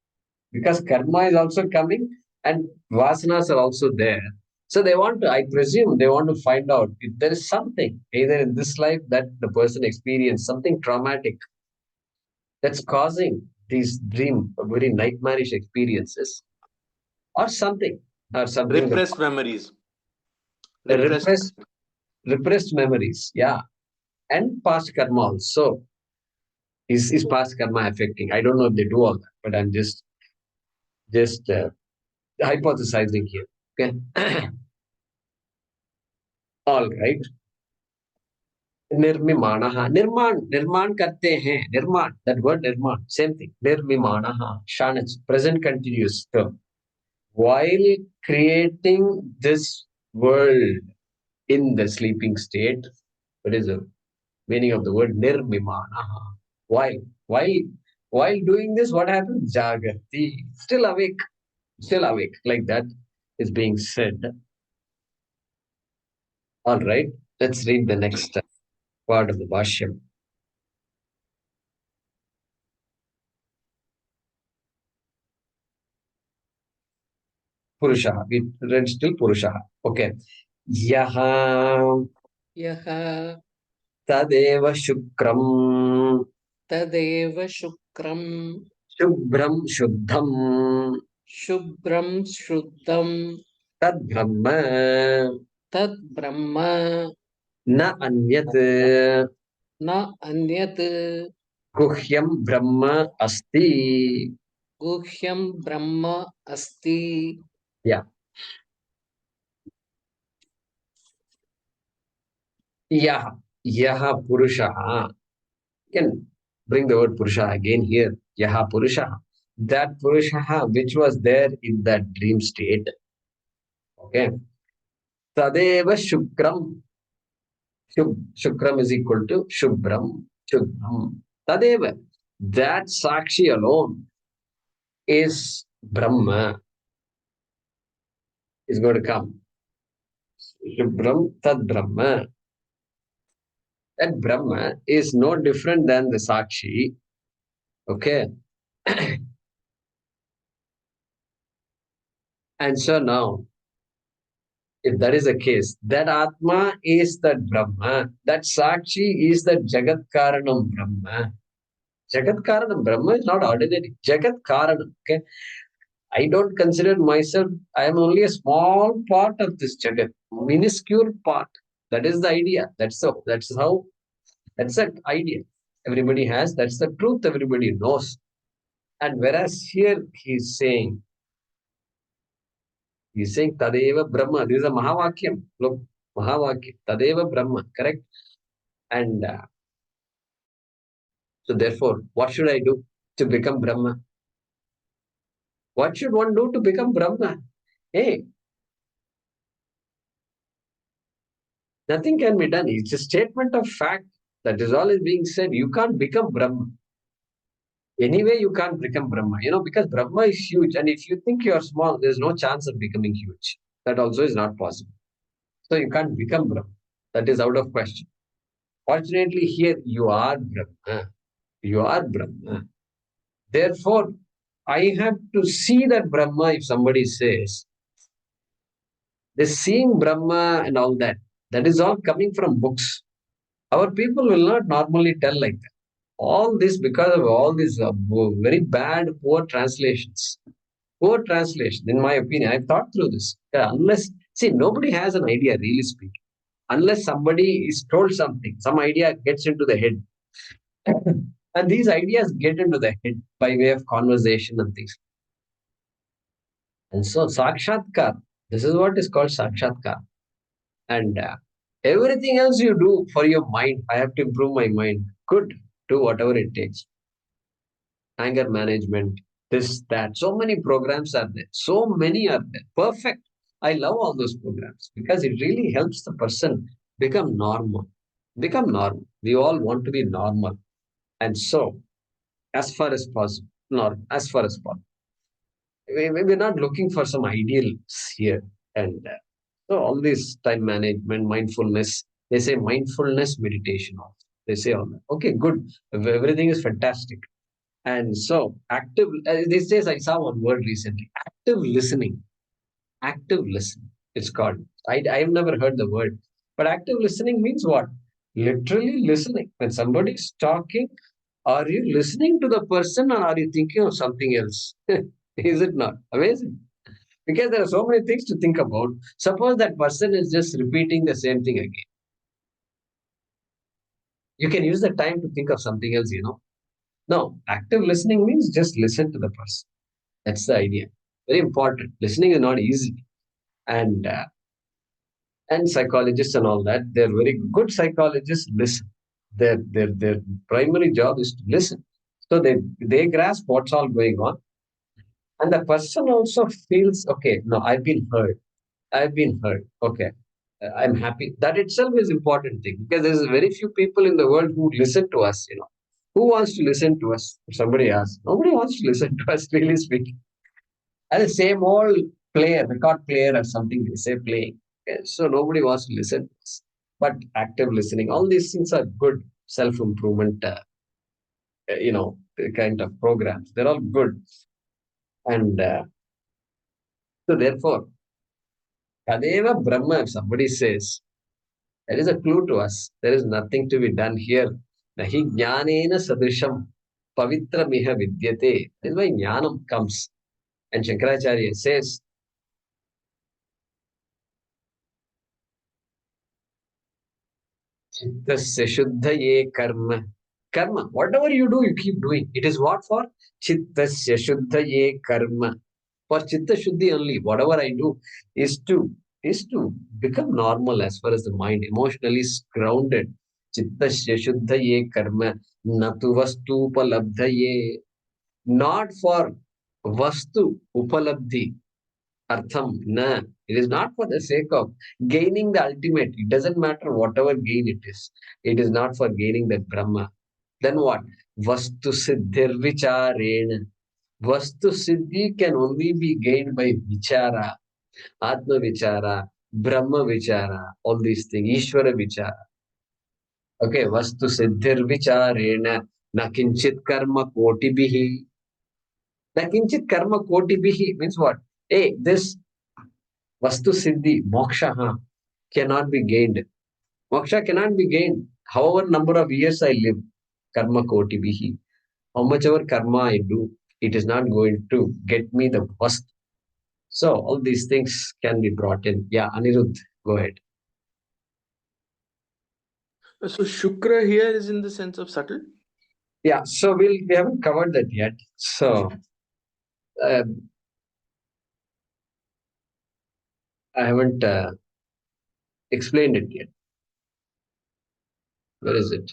because karma is also coming and vasanas are also there. So they want to, I presume, they want to find out if there is something either in this life that the person experienced something traumatic that's causing these very nightmarish experiences, or something Repressed memories. repressed repressed memories, yeah, and past karma also. Is past karma affecting? I don't know if they do all that, but I'm just hypothesizing here. Okay. All right. Nirmimanaha. Nirman karte hain. Nirman. That word nirman. Same thing. Nirmimanaha. Shanach. Present continuous term. While creating this world in the sleeping state, what is the meaning of the word nirmimanaha? While while doing this, what happens? Jagrati. Still awake. Like that is being said. All right. Let's read the next part of the Bhaashyam. Purusha. We read still Purusha. Okay. Yaha Yaha tadeva shukram tadeva shukram shubhram shuddham shubram shuddham tad brahma tad brahma na anyat na anyat guhyam brahma asti. guhyam brahma asti. Yeah. Yaha Purusha. You can bring the word Purusha again here. Yaha Purusha. That Purusha which was there in that dream state. Okay. Tadeva Shukram. Shukram is equal to Shubram. Shubram. Tadeva. That Sakshi alone is Brahma. Is going to come. Shubram Tad Brahma. That Brahma is no different than the Sakshi. Okay. And so now, if that is the case, that Atma is that Brahma, that Sakshi is the Jagat Karanam Brahma. Jagat Karanam Brahma is not ordinary. Jagat Karanam. Okay. I don't consider myself, I am only a small part of this Jagat, minuscule part. That is the idea. That's the idea. Everybody has, that's the truth everybody knows. And whereas here he's saying Tadeva Brahma. This is a Mahavakyam. Look, Mahavakyam. Tadeva Brahma. Correct? And so therefore, what should I do to become Brahma? What should one do to become Brahma? Hey, nothing can be done. It's a statement of fact. That is all is being said. You can't become Brahma. Anyway, you can't become Brahma, because Brahma is huge. And if you think you are small, there's no chance of becoming huge. That also is not possible. So you can't become Brahma. That is out of question. Fortunately, here you are Brahma. You are Brahma. Therefore, I have to see that Brahma if somebody says, the seeing Brahma and all that, that is all coming from books. Our people will not normally tell like that. All this because of all these very bad, poor translations. Poor translation, in my opinion. I've thought through this. Nobody has an idea, really speaking. Unless somebody is told something, some idea gets into the head. And these ideas get into the head by way of conversation and things. And so, Sakshatkar, this is what is called Sakshatkar. And everything else you do for your mind, I have to improve my mind. Good, do whatever it takes. Anger management, this, that. So many programs are there. So many are there. Perfect. I love all those programs because it really helps the person become normal. Become normal. We all want to be normal. And so, as far as possible, as far as possible. We're not looking for some ideals here. And so all this time management, mindfulness, they say mindfulness meditation also. They say all that. Okay, good. Everything is fantastic. And so active, these days I saw one word recently, active listening. Active listening, it's called. I've never heard the word. But active listening means what? Literally listening. When somebody is talking, are you listening to the person or are you thinking of something else? Is it not? Amazing. Because there are so many things to think about. Suppose that person is just repeating the same thing again. You can use the time to think of something else. No, active listening means just listen to the person. That's the idea. Very important. Listening is not easy. And psychologists and all that, they're very good psychologists, listen. Their primary job is to listen. So they grasp what's all going on. And the person also feels, okay, no, I've been heard. I've been heard. Okay. I'm happy. That itself is important thing because there's very few people in the world who listen to us. Who wants to listen to us? If somebody asks. Nobody wants to listen to us, really speaking. And the same old record player or something they say playing. Okay, so nobody wants to listen to us. But active listening, all these things are good self-improvement, kind of programs. They're all good. And so therefore, Tadeva Brahma, if somebody says, there is a clue to us. There is nothing to be done here. Nahi jnanena sadrisham pavitra miha vidyate. That is why jnanam comes. And Shankaracharya says, Chittasya shuddhaye karma. Karma, whatever you do, you keep doing. It is what for? Chittasya shuddhaye karma. For chitta shuddhi only, whatever I do is to become normal as far as the mind emotionally is grounded. Chittasya shuddhaye karma natu vastu upalabdhaye. Not for vastu upalabdhi. Artham, na. It is not for the sake of gaining the ultimate. It doesn't matter whatever gain it is. It is not for gaining that Brahma. Then what? Vastu siddhir vicharena. Vastu siddhi can only be gained by vichara, Atma vichara, Brahma vichara, all these things, Ishvara vichara. Okay, vastu siddhir vicharena, na kinchit karma koti bihi. Na kinchit karma koti bihi means what? Hey, this Vastu Siddhi, Moksha cannot be gained. Moksha cannot be gained. However number of years I live, karma koti bihi. How much ever karma I do, it is not going to get me the first. So all these things can be brought in. Yeah, Anirudh, go ahead. So Shukra here is in the sense of subtle. Yeah, so we haven't covered that yet. So I haven't explained it yet. Where is it?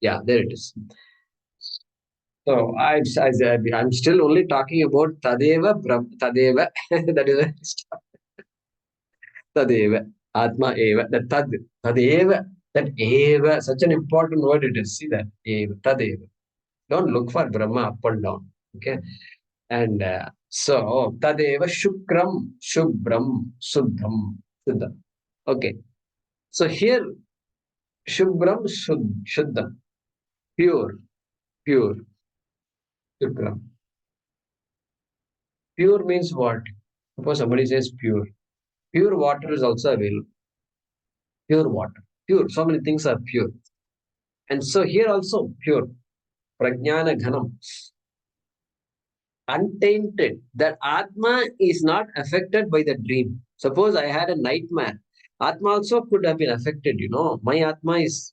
Yeah, there it is. So I'm still only talking about Tadeva, Tadeva, that is Tadeva, Atma Eva, the Tadeva, that Eva, such an important word it is. See that, Eva, Tadeva. Don't look for Brahma up and down. Okay. And so, Tadeva Shukram, Shubram, Suddham, Suddham. Okay. So here, Shubram, Shuddham, pure, pure, Shukram. Pure means what? Suppose somebody says pure. Pure water is also available. Pure water. Pure. So many things are pure. And so here also pure. Prajnana Ghanam. Untainted. That Atma is not affected by the dream. Suppose I had a nightmare. Atma also could have been affected, My Atma is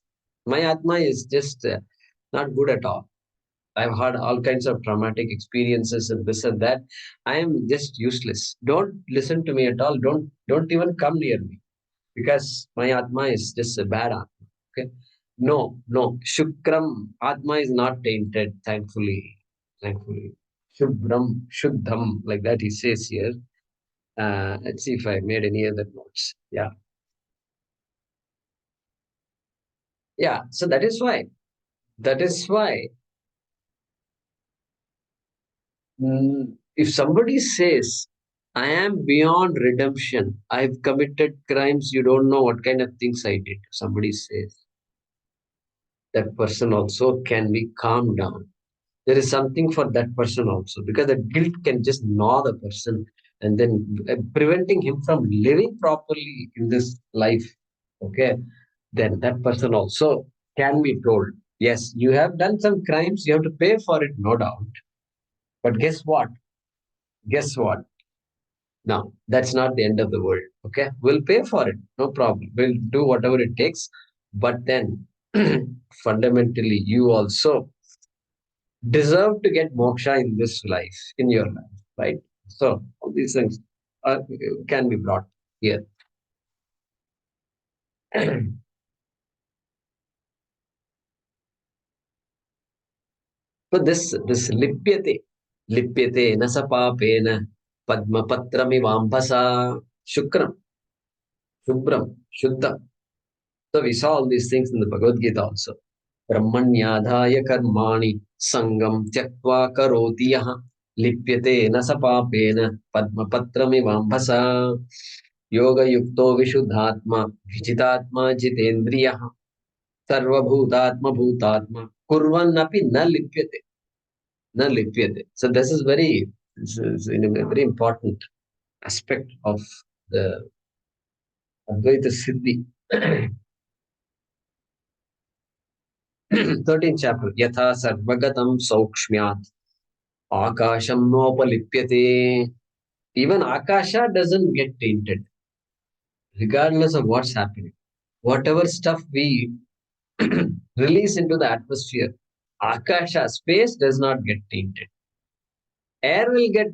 just not good at all. I've had all kinds of traumatic experiences and this and that. I am just useless. Don't listen to me at all. Don't even come near me. Because my Atma is just a bad Atma. Okay. No. Shukram, Atma is not tainted, thankfully. Shubram, Shuddham, like that he says here. Let's see if I made any other notes. Yeah. Yeah. So that is why. If somebody says, I am beyond redemption, I've committed crimes, you don't know what kind of things I did. Somebody says, that person also can be calmed down. There is something for that person also, because the guilt can just gnaw the person and then preventing him from living properly in this life. Okay, then that person also can be told, yes, you have done some crimes, you have to pay for it, no doubt. But guess what? Now, that's not the end of the world. Okay, we'll pay for it, no problem. We'll do whatever it takes. But then, fundamentally, you also deserve to get moksha in this life, in your life, right? So, all these things can be brought here. So, this lipyate nasapapena padma patrami vambasa shukram, shubram, shuddham. So, we saw all these things in the Bhagavad Gita also. ब्रह्मण्याधाय कर्माणि संगम त्यक्त्वा करोति यः लिप्यते न स पापेन पद्मपत्रमिवाम्भसा योगयुक्तो विशुद्धात्मा विजितात्मा जितेन्द्रियः सर्वभूतात्मा कुर्वन्नपि न लिप्यते. So this is a very important aspect of the Advaita Siddhi. 13th chapter. Yatha sarvagatam saukshmyat akasham nopalipyate. Even akasha doesn't get tainted, regardless of what's happening. Whatever stuff we release into the atmosphere, akasha, space, does not get tainted. Air will get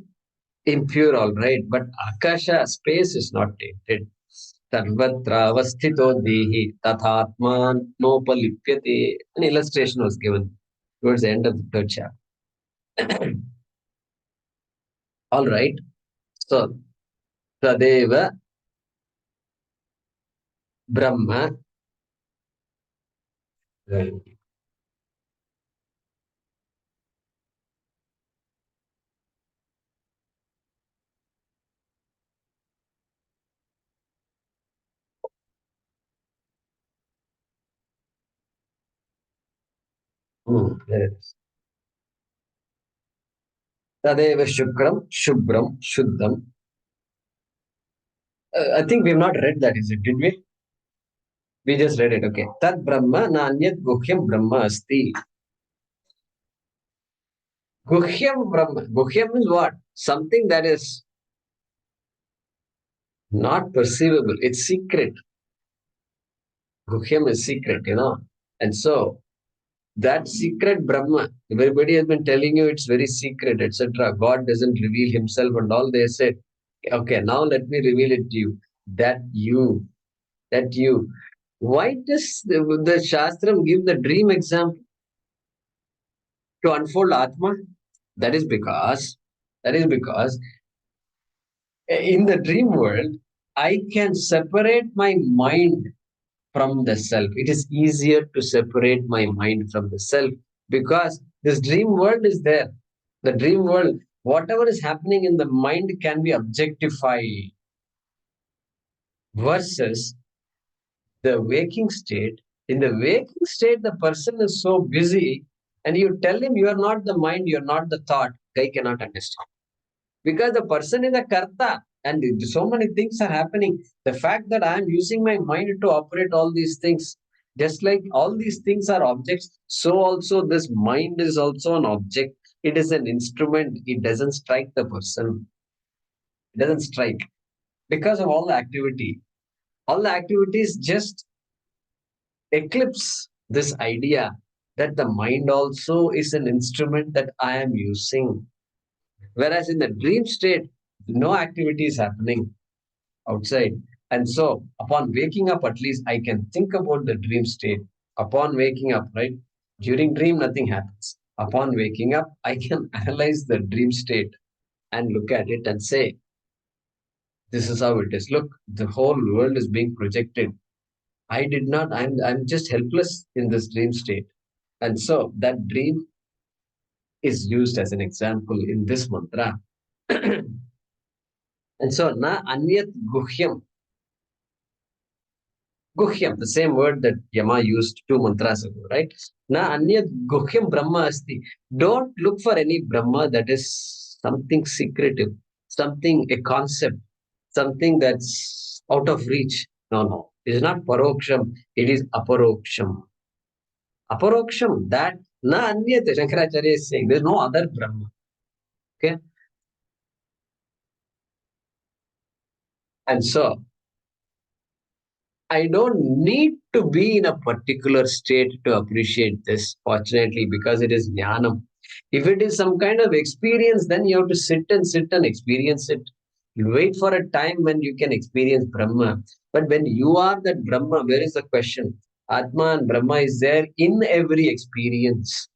impure, all right, but akasha, space, is not tainted. Sarvatra avasthito dehi tathatman nopalipyate. An illustration was given towards the end of the third chapter. All right. So, Tadeva Brahma. Right. There it is. Tadeva Shukram, Shubram, Shuddham. I think we have not read that, is it? Did we? We just read it. Okay. Tad Brahma Nanyat Guhyam Brahma Asti. Guhyam Brahma. Guhyam is what? Something that is not perceivable. It's secret. Guhyam is secret, And so, that secret Brahma, everybody has been telling you it's very secret, etc. God doesn't reveal himself and all. They said, okay, now let me reveal it to you. That you. Why does the Shastram give the dream example? to unfold Atma? That is because in the dream world, I can separate my mind from the self. It is easier to separate my mind from the self because this dream world is there. The dream world, whatever is happening in the mind can be objectified versus the waking state. In the waking state, the person is so busy and you tell him you are not the mind, you are not the thought, guy cannot understand. Because the person is a karta and so many things are happening. The fact that I am using my mind to operate all these things, just like all these things are objects, so also this mind is also an object. It is an instrument. It doesn't strike the person. It doesn't strike because of all the activity. All the activities just eclipse this idea that the mind also is an instrument that I am using. Whereas in the dream state, no activity is happening outside. And so, upon waking up, at least I can think about the dream state. Upon waking up, right? During dream, nothing happens. Upon waking up, I can analyze the dream state and look at it and say, this is how it is. Look, the whole world is being projected. I did not, I'm just helpless in this dream state. And so that dream is used as an example in this mantra. And so, na anyat guhyam. Guhyam, the same word that Yama used 2 mantras ago, right? Na anyat guhyam Brahma asti. Don't look for any Brahma that is something secretive, something, a concept, something that's out of reach. No. It is not paroksham, it is aparoksham. Aparoksham, that na anyat, Shankaracharya is saying, there's no other Brahma. Okay? And so, I don't need to be in a particular state to appreciate this, fortunately, because it is jnanam. If it is some kind of experience, then you have to sit and experience it. You wait for a time when you can experience Brahma. But when you are that Brahma, where is the question? Atma and Brahma is there in every experience.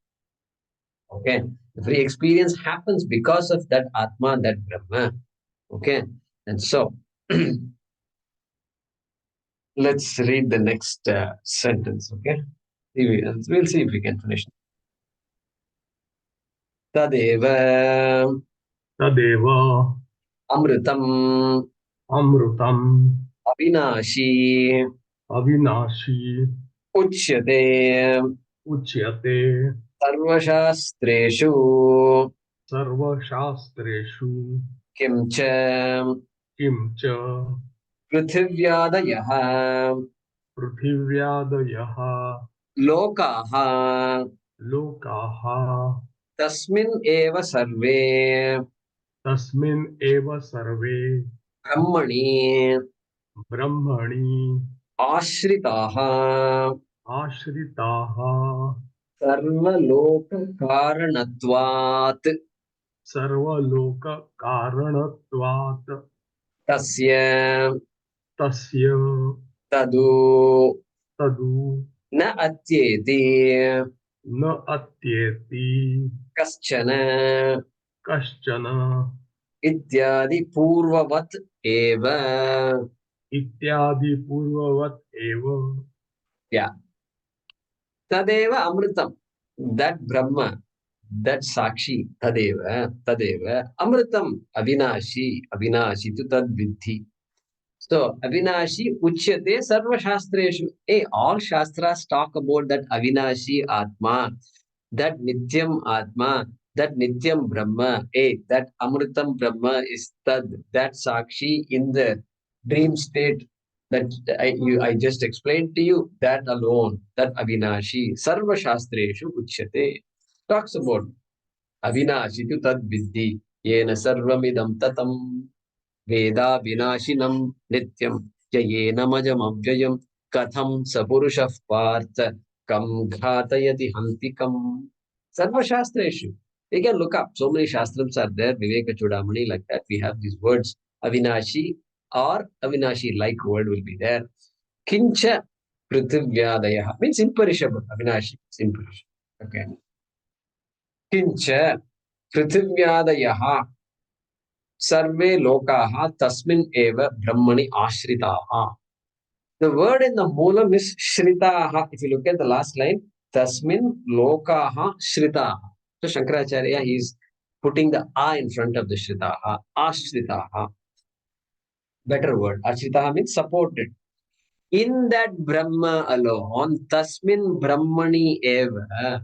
Okay? Every experience happens because of that Atma and that Brahma. Okay? And so, let's read the next sentence, okay? We'll see if we can finish. Tadeva Tadeva amritam amrutam avinashi avinashi uchyate uchyate sarvashastreshu sarvashastreshu kimcha kim cha prithivyadayaha pruthivyadayaha lokaha lokaha tasmin eva sarve tasmin eva sarve brahmani brahmani ashritaha ashritaha सर्वलोककारणत्वात् sarvaloka karanatvat तस्य tasya तदु tadu न अत्येति na atyeti कश्चन kaschana इत्यादि पूर्ववत् एव. ityadi purvavat eva. Yeah. Tadeva amritam. That Brahma, that Sakshi, Tadeva, Amritam, Avinashi tu tad vidhi. So, Avinashi Uchyate Sarva Shastreshu. All Shastras talk about that Avinashi Atma, that Nityam Atma, that Nityam Brahma. That Amritam Brahma is that Sakshi in the dream state that I just explained to you. That alone, that Avinashi, Sarva Shastreshu Uchyate, talks about Avinashi tu tad vidhi. Yena sarvamidam tatam. Veda vinashinam nityam yayenamajam avyayam katham sapurushah partha kam ghatayati hantikam. Sarva Shastreshu. You can look up. So many Shastrams are there. Viveka Chudamani, like that. We have these words. Avinashi or Avinashi like word will be there. Kincha Prithivyadayaha means imperishable. Avinashi is imperishable. Okay. Kincha Prithivyadayaha Sarve Lokaha Tasmin Eva Brahmani Ashritaha. The word in the Moolam is Shritaha. If you look at the last line, Tasmin Lokaha Shritaha. So Shankaracharya is putting the A in front of the Shritaha. Ashritaha. Better word. Ashritaha means supported. In that Brahma alone, Tasmin Brahmani Eva,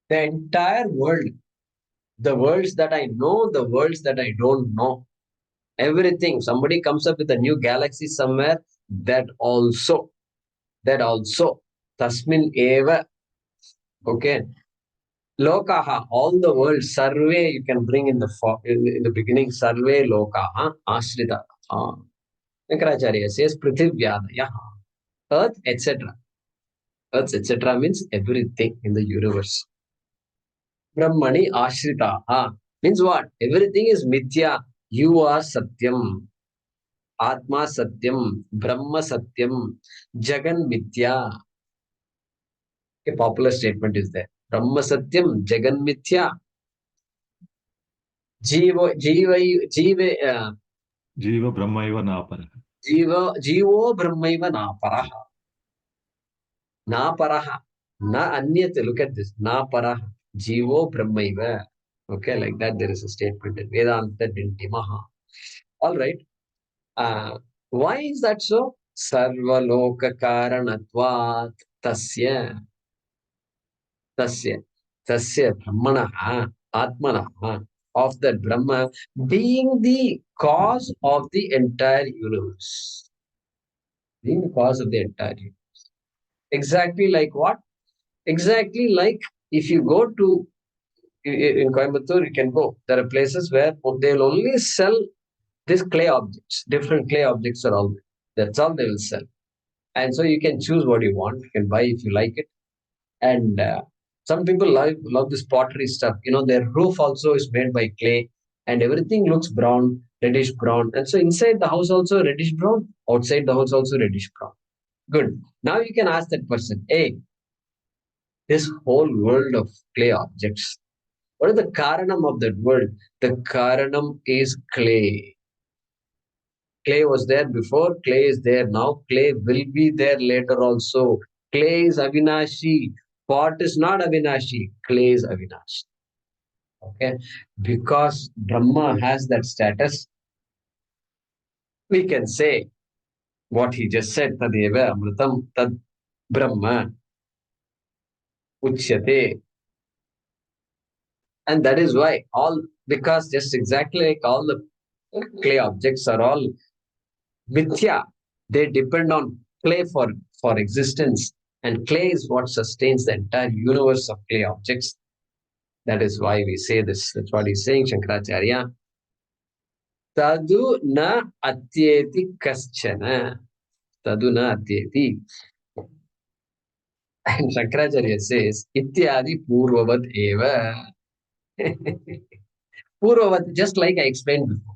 the entire world, the worlds that I know, the worlds that I don't know, everything. Somebody comes up with a new galaxy somewhere, that also, Tasmin Eva, okay. Lokaha, all the world, Sarve, you can bring in the beginning, Sarve Lokaha, Ashrita. Shankaracharya says, Prithivya, Earth, etc. Earth, etc. means everything in the universe. Brahmani Ashrita. Means what? Everything is Mithya. You are Satyam. Atma Satyam. Brahma Satyam. Jagan Mithya. A popular statement is there. Brahma Satyam. Jagan Mithya. Jiva Brahmaiva Napara. Jivo Brahmaiva Naparaha. Naparaha. Na Anyate. Look at this. Naparaha. Jivo Brahmaiva. Okay, like that there is a statement in Vedanta Dintimaha. All right. Why is that so? Sarvaloka karanatvat tasya brahmana atmana of that Brahma being the cause of the entire universe. Being the cause of the entire universe. Exactly like what? Exactly like if you go to in Coimbatore, you can go. There are places where they'll only sell these clay objects. Different clay objects are all there. That's all they will sell. And so you can choose what you want. You can buy if you like it. And some people love this pottery stuff. You know, their roof also is made by clay, and everything looks brown, reddish brown. And so inside the house also reddish brown, outside the house also reddish brown. Good. Now you can ask that person, hey, this whole world of clay objects, what is the karanam of that world? The karanam is clay. Clay was there before, clay is there now, clay will be there later also. Clay is Avinashi, pot is not Avinashi, clay is Avinashi. Okay, because Brahma has that status, we can say what he just said, Tadeva Amritam Tad Brahma Uchyate. And that is why because just exactly like all the clay objects are all mithya, they depend on clay for existence. And clay is what sustains the entire universe of clay objects. That is why we say this. That's what he's saying, Shankaracharya. Tadu na atyeti kaschana. Tadu na atyeti. And Shankaracharya says, Ityadi purvavat eva. Purvavat, just like I explained before.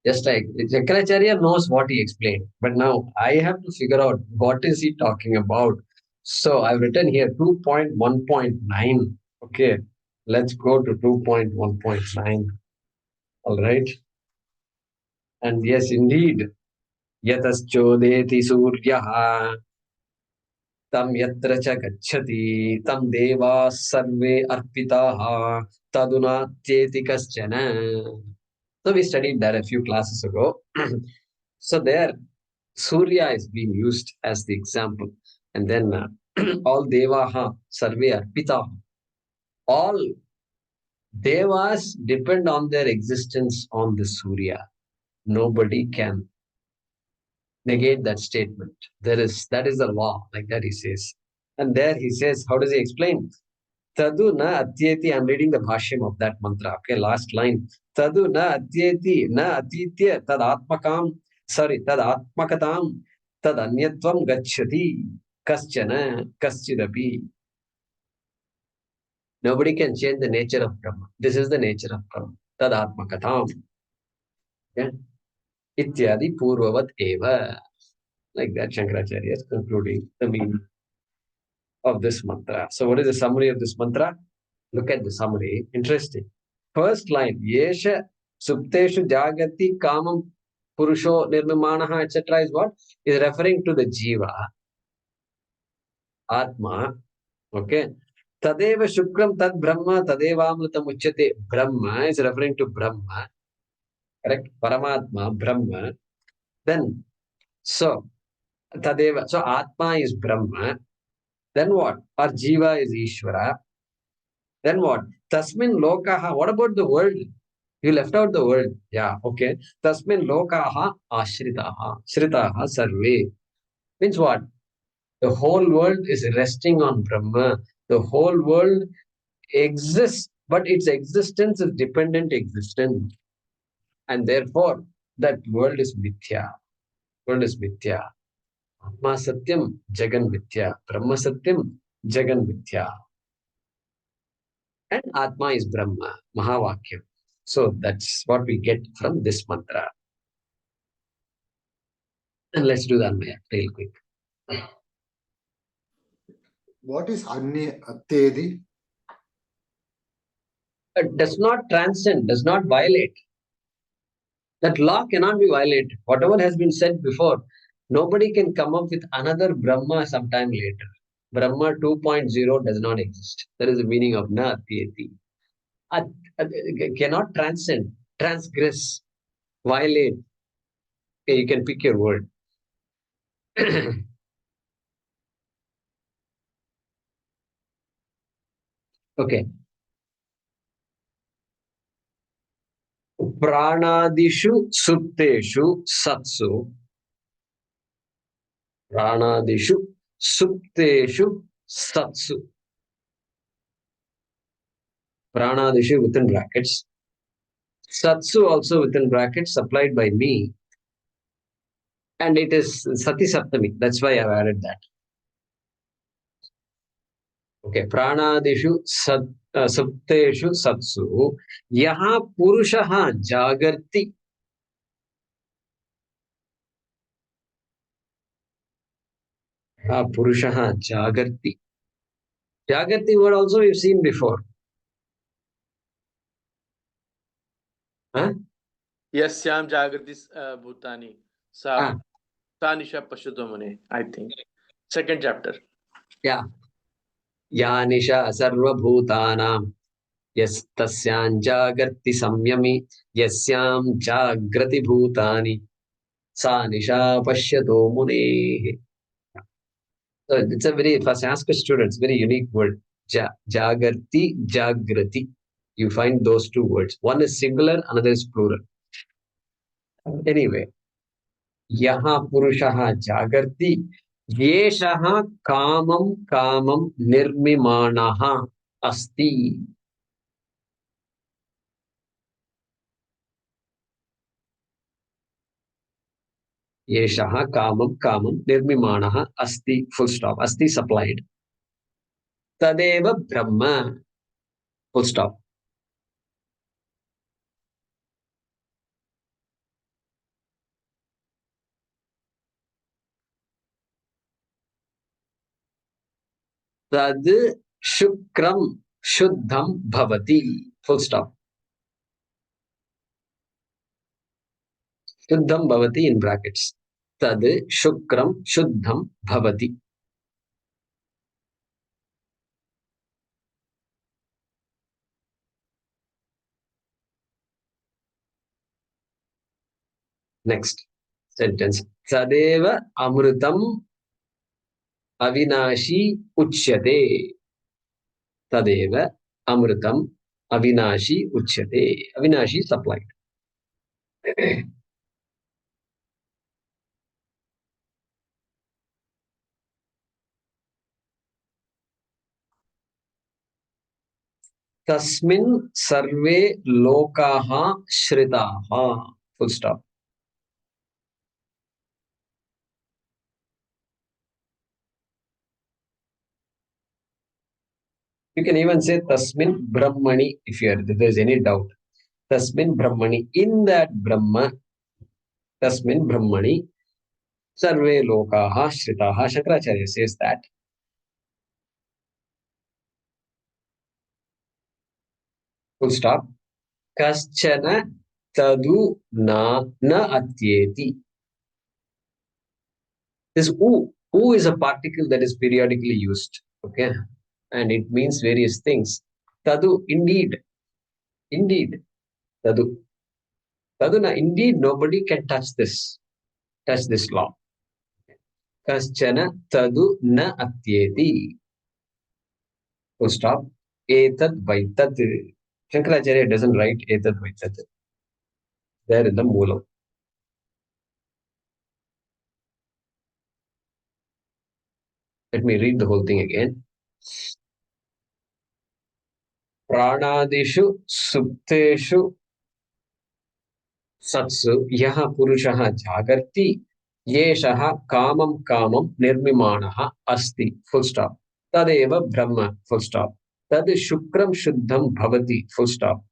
Just like Shankaracharya knows what he explained, but now I have to figure out what is he talking about. So I've written here 2.1.9. Okay, let's go to 2.1.9. All right. And yes, indeed, Yataschodeti Suryaha tam yatra cha gacchati tam deva sarve arpitaha taduna tyeti kaschana. So we studied that a few classes ago. So there, Surya is being used as the example. And then all devaha sarve arpitaha. All devas depend on their existence on the Surya. Nobody can negate that statement. That is the law, like that he says. And there he says, how does he explain? Tadu na atyeti, I'm reading the Bhaashyam of that mantra. Okay, last line. Tadu na atyeti na atitya tad atmakatam tad anyatvam gacchati kaschana kaschidapi. Nobody can change the nature of Brahma. This is the nature of Brahma. Tad atmakatam. Okay? Ityadi purvavat eva. Like that, Shankaracharya is concluding the meaning. of this mantra. So what is the summary of this mantra? Look at the summary. Interesting. First line, Yesha Supteshu Jagati Kamam Purusho Nirmimanaha, etc. is what? Is referring to the Jiva, Atma. Okay. Tadeva Shukram Tad Brahma Tadevamlutam Uchyate. Brahma is referring to Brahma. Correct? Paramatma, Brahma. Then, so Tadeva, so Atma is Brahma. Then what? Or Jiva is Ishvara. Then what? Tasmin Lokaha. What about the world? You left out the word. Yeah, okay. Tasmin Lokaha Ashritaha. Shritaha Sarve. Means what? The whole world is resting on Brahma. The whole world exists, but its existence is dependent existence. And therefore, that world is mithya. World is mithya. Atma Satyam, Jagan mithya. Brahma Satyam, Jagan mithya. And Atma is Brahma, Mahavakyam. So that's what we get from this mantra. And let's do the Anvaya real quick. What is Atyedi? Does not transcend, does not violate. That law cannot be violated. Whatever has been said before, nobody can come up with another Brahma sometime later. Brahma 2.0 does not exist. That is the meaning of na atyeti. Cannot transcend, transgress, violate. Okay, you can pick your word. Okay. Pranadishu supteshu satsu. Pranadishu supteshu satsu. Pranadishu within brackets. Satsu also within brackets supplied by me. And it is Sati Saptami. That's why I've added that. Okay. Pranadishu supteshu satsu. Yaha purushaha jagarti. Purushaha jagarti. Jagarti word also we've seen before. Huh? Yes, Syam Jagrati Bhutani. Sa Nisha Pashudomane, I think. Second chapter. Yeah. Ya Nisha Sarva Bhutanam. Yes, Tasyam Jagarti Samyami. Yasyam Jagrati Bhutani. Sa Nisha Pashyato Mune. So it's a very, for Sanskrit students, very unique word. Jagarti, Jagrati. You find those two words. One is singular, another is plural. Anyway, Yaha Purushaha Jagarti, Yeshaha Kamam Nirmimanaha Asti. Yeshaha Kamam Nirmimanaha Asti. Full stop. Asti supplied. Tadeva Brahma. Full stop. Tad Shukram Shuddham Bhavati. Full stop. Shuddham Bhavati in brackets. Tad Shukram Shuddham Bhavati. Next sentence. Tadeva Amrutam Avinashi Uchyate. Tadeva Amrutam Avinashi Uchyate. Avinashi supplied. Tasmin sarve lokaha shritaha. Full stop. You can even say Tasmin Brahmani if there's any doubt. Tasmin Brahmani. In that Brahma, Tasmin Brahmani, Sarve Lokaha Shritaha. Shankaracharya says that. Full stop. Kaschana tadu na atyeti. This u is a particle that is periodically used. Okay. And it means various things. Tadu, indeed. Indeed. Tadu. Taduna, indeed, nobody can touch this law. Kaschana tadu na atyeti. Full stop. Etad vaitat. Shankaracharya doesn't write etad vaitat. There in the Moolam. Let me read the whole thing again. Pranadishu supteshu satsu yaha purushaha jagarti yeshaha kamam nirmimanaha asti. Full stop. Tadeva brahma. Full stop. Tad shukram shuddham bhavati. Full stop.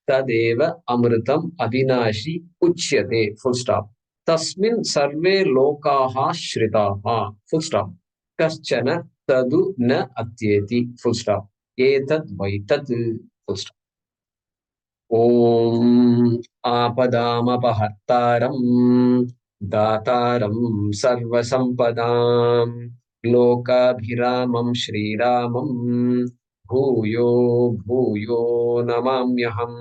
Tadeva amritam avinashi uchyate. Full stop. Tasmin sarve lokaha shritaha. Full stop. Kaschana tadu na atyeti. Full stop. Etad vaitat. Full stop. Om आपदामपहर्तारं दातारं सर्वसम्पदां लोकाभिरामं श्रीरामं भूयो भूयो नमाम्यहम्.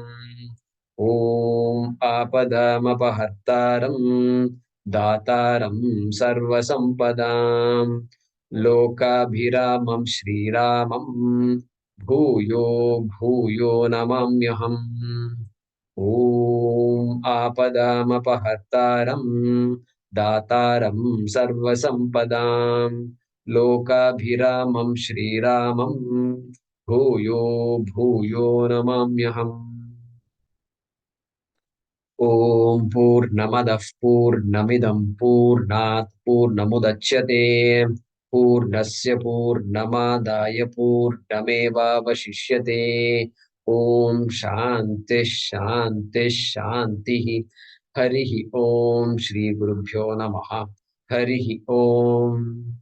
Om आपदामपहर्तारं दातारं सर्वसम्पदां लोकाभिरामं श्रीरामं भूयो भूयो नमाम्यहम्. Om आपदामपहर्तारं दातारं सर्वसम्पदां लोकाभिरामं श्रीरामं भूयो भूयो नमाम्यहम्. Om Purnamadah Purnamidam Purnat Purnamudachyate Purnasya Purnamadaya Purnameva Vashishyate. Om Shanti Shanti Shanti. Harihi Om Shri Gurubhyo Namaha. Harihi Om.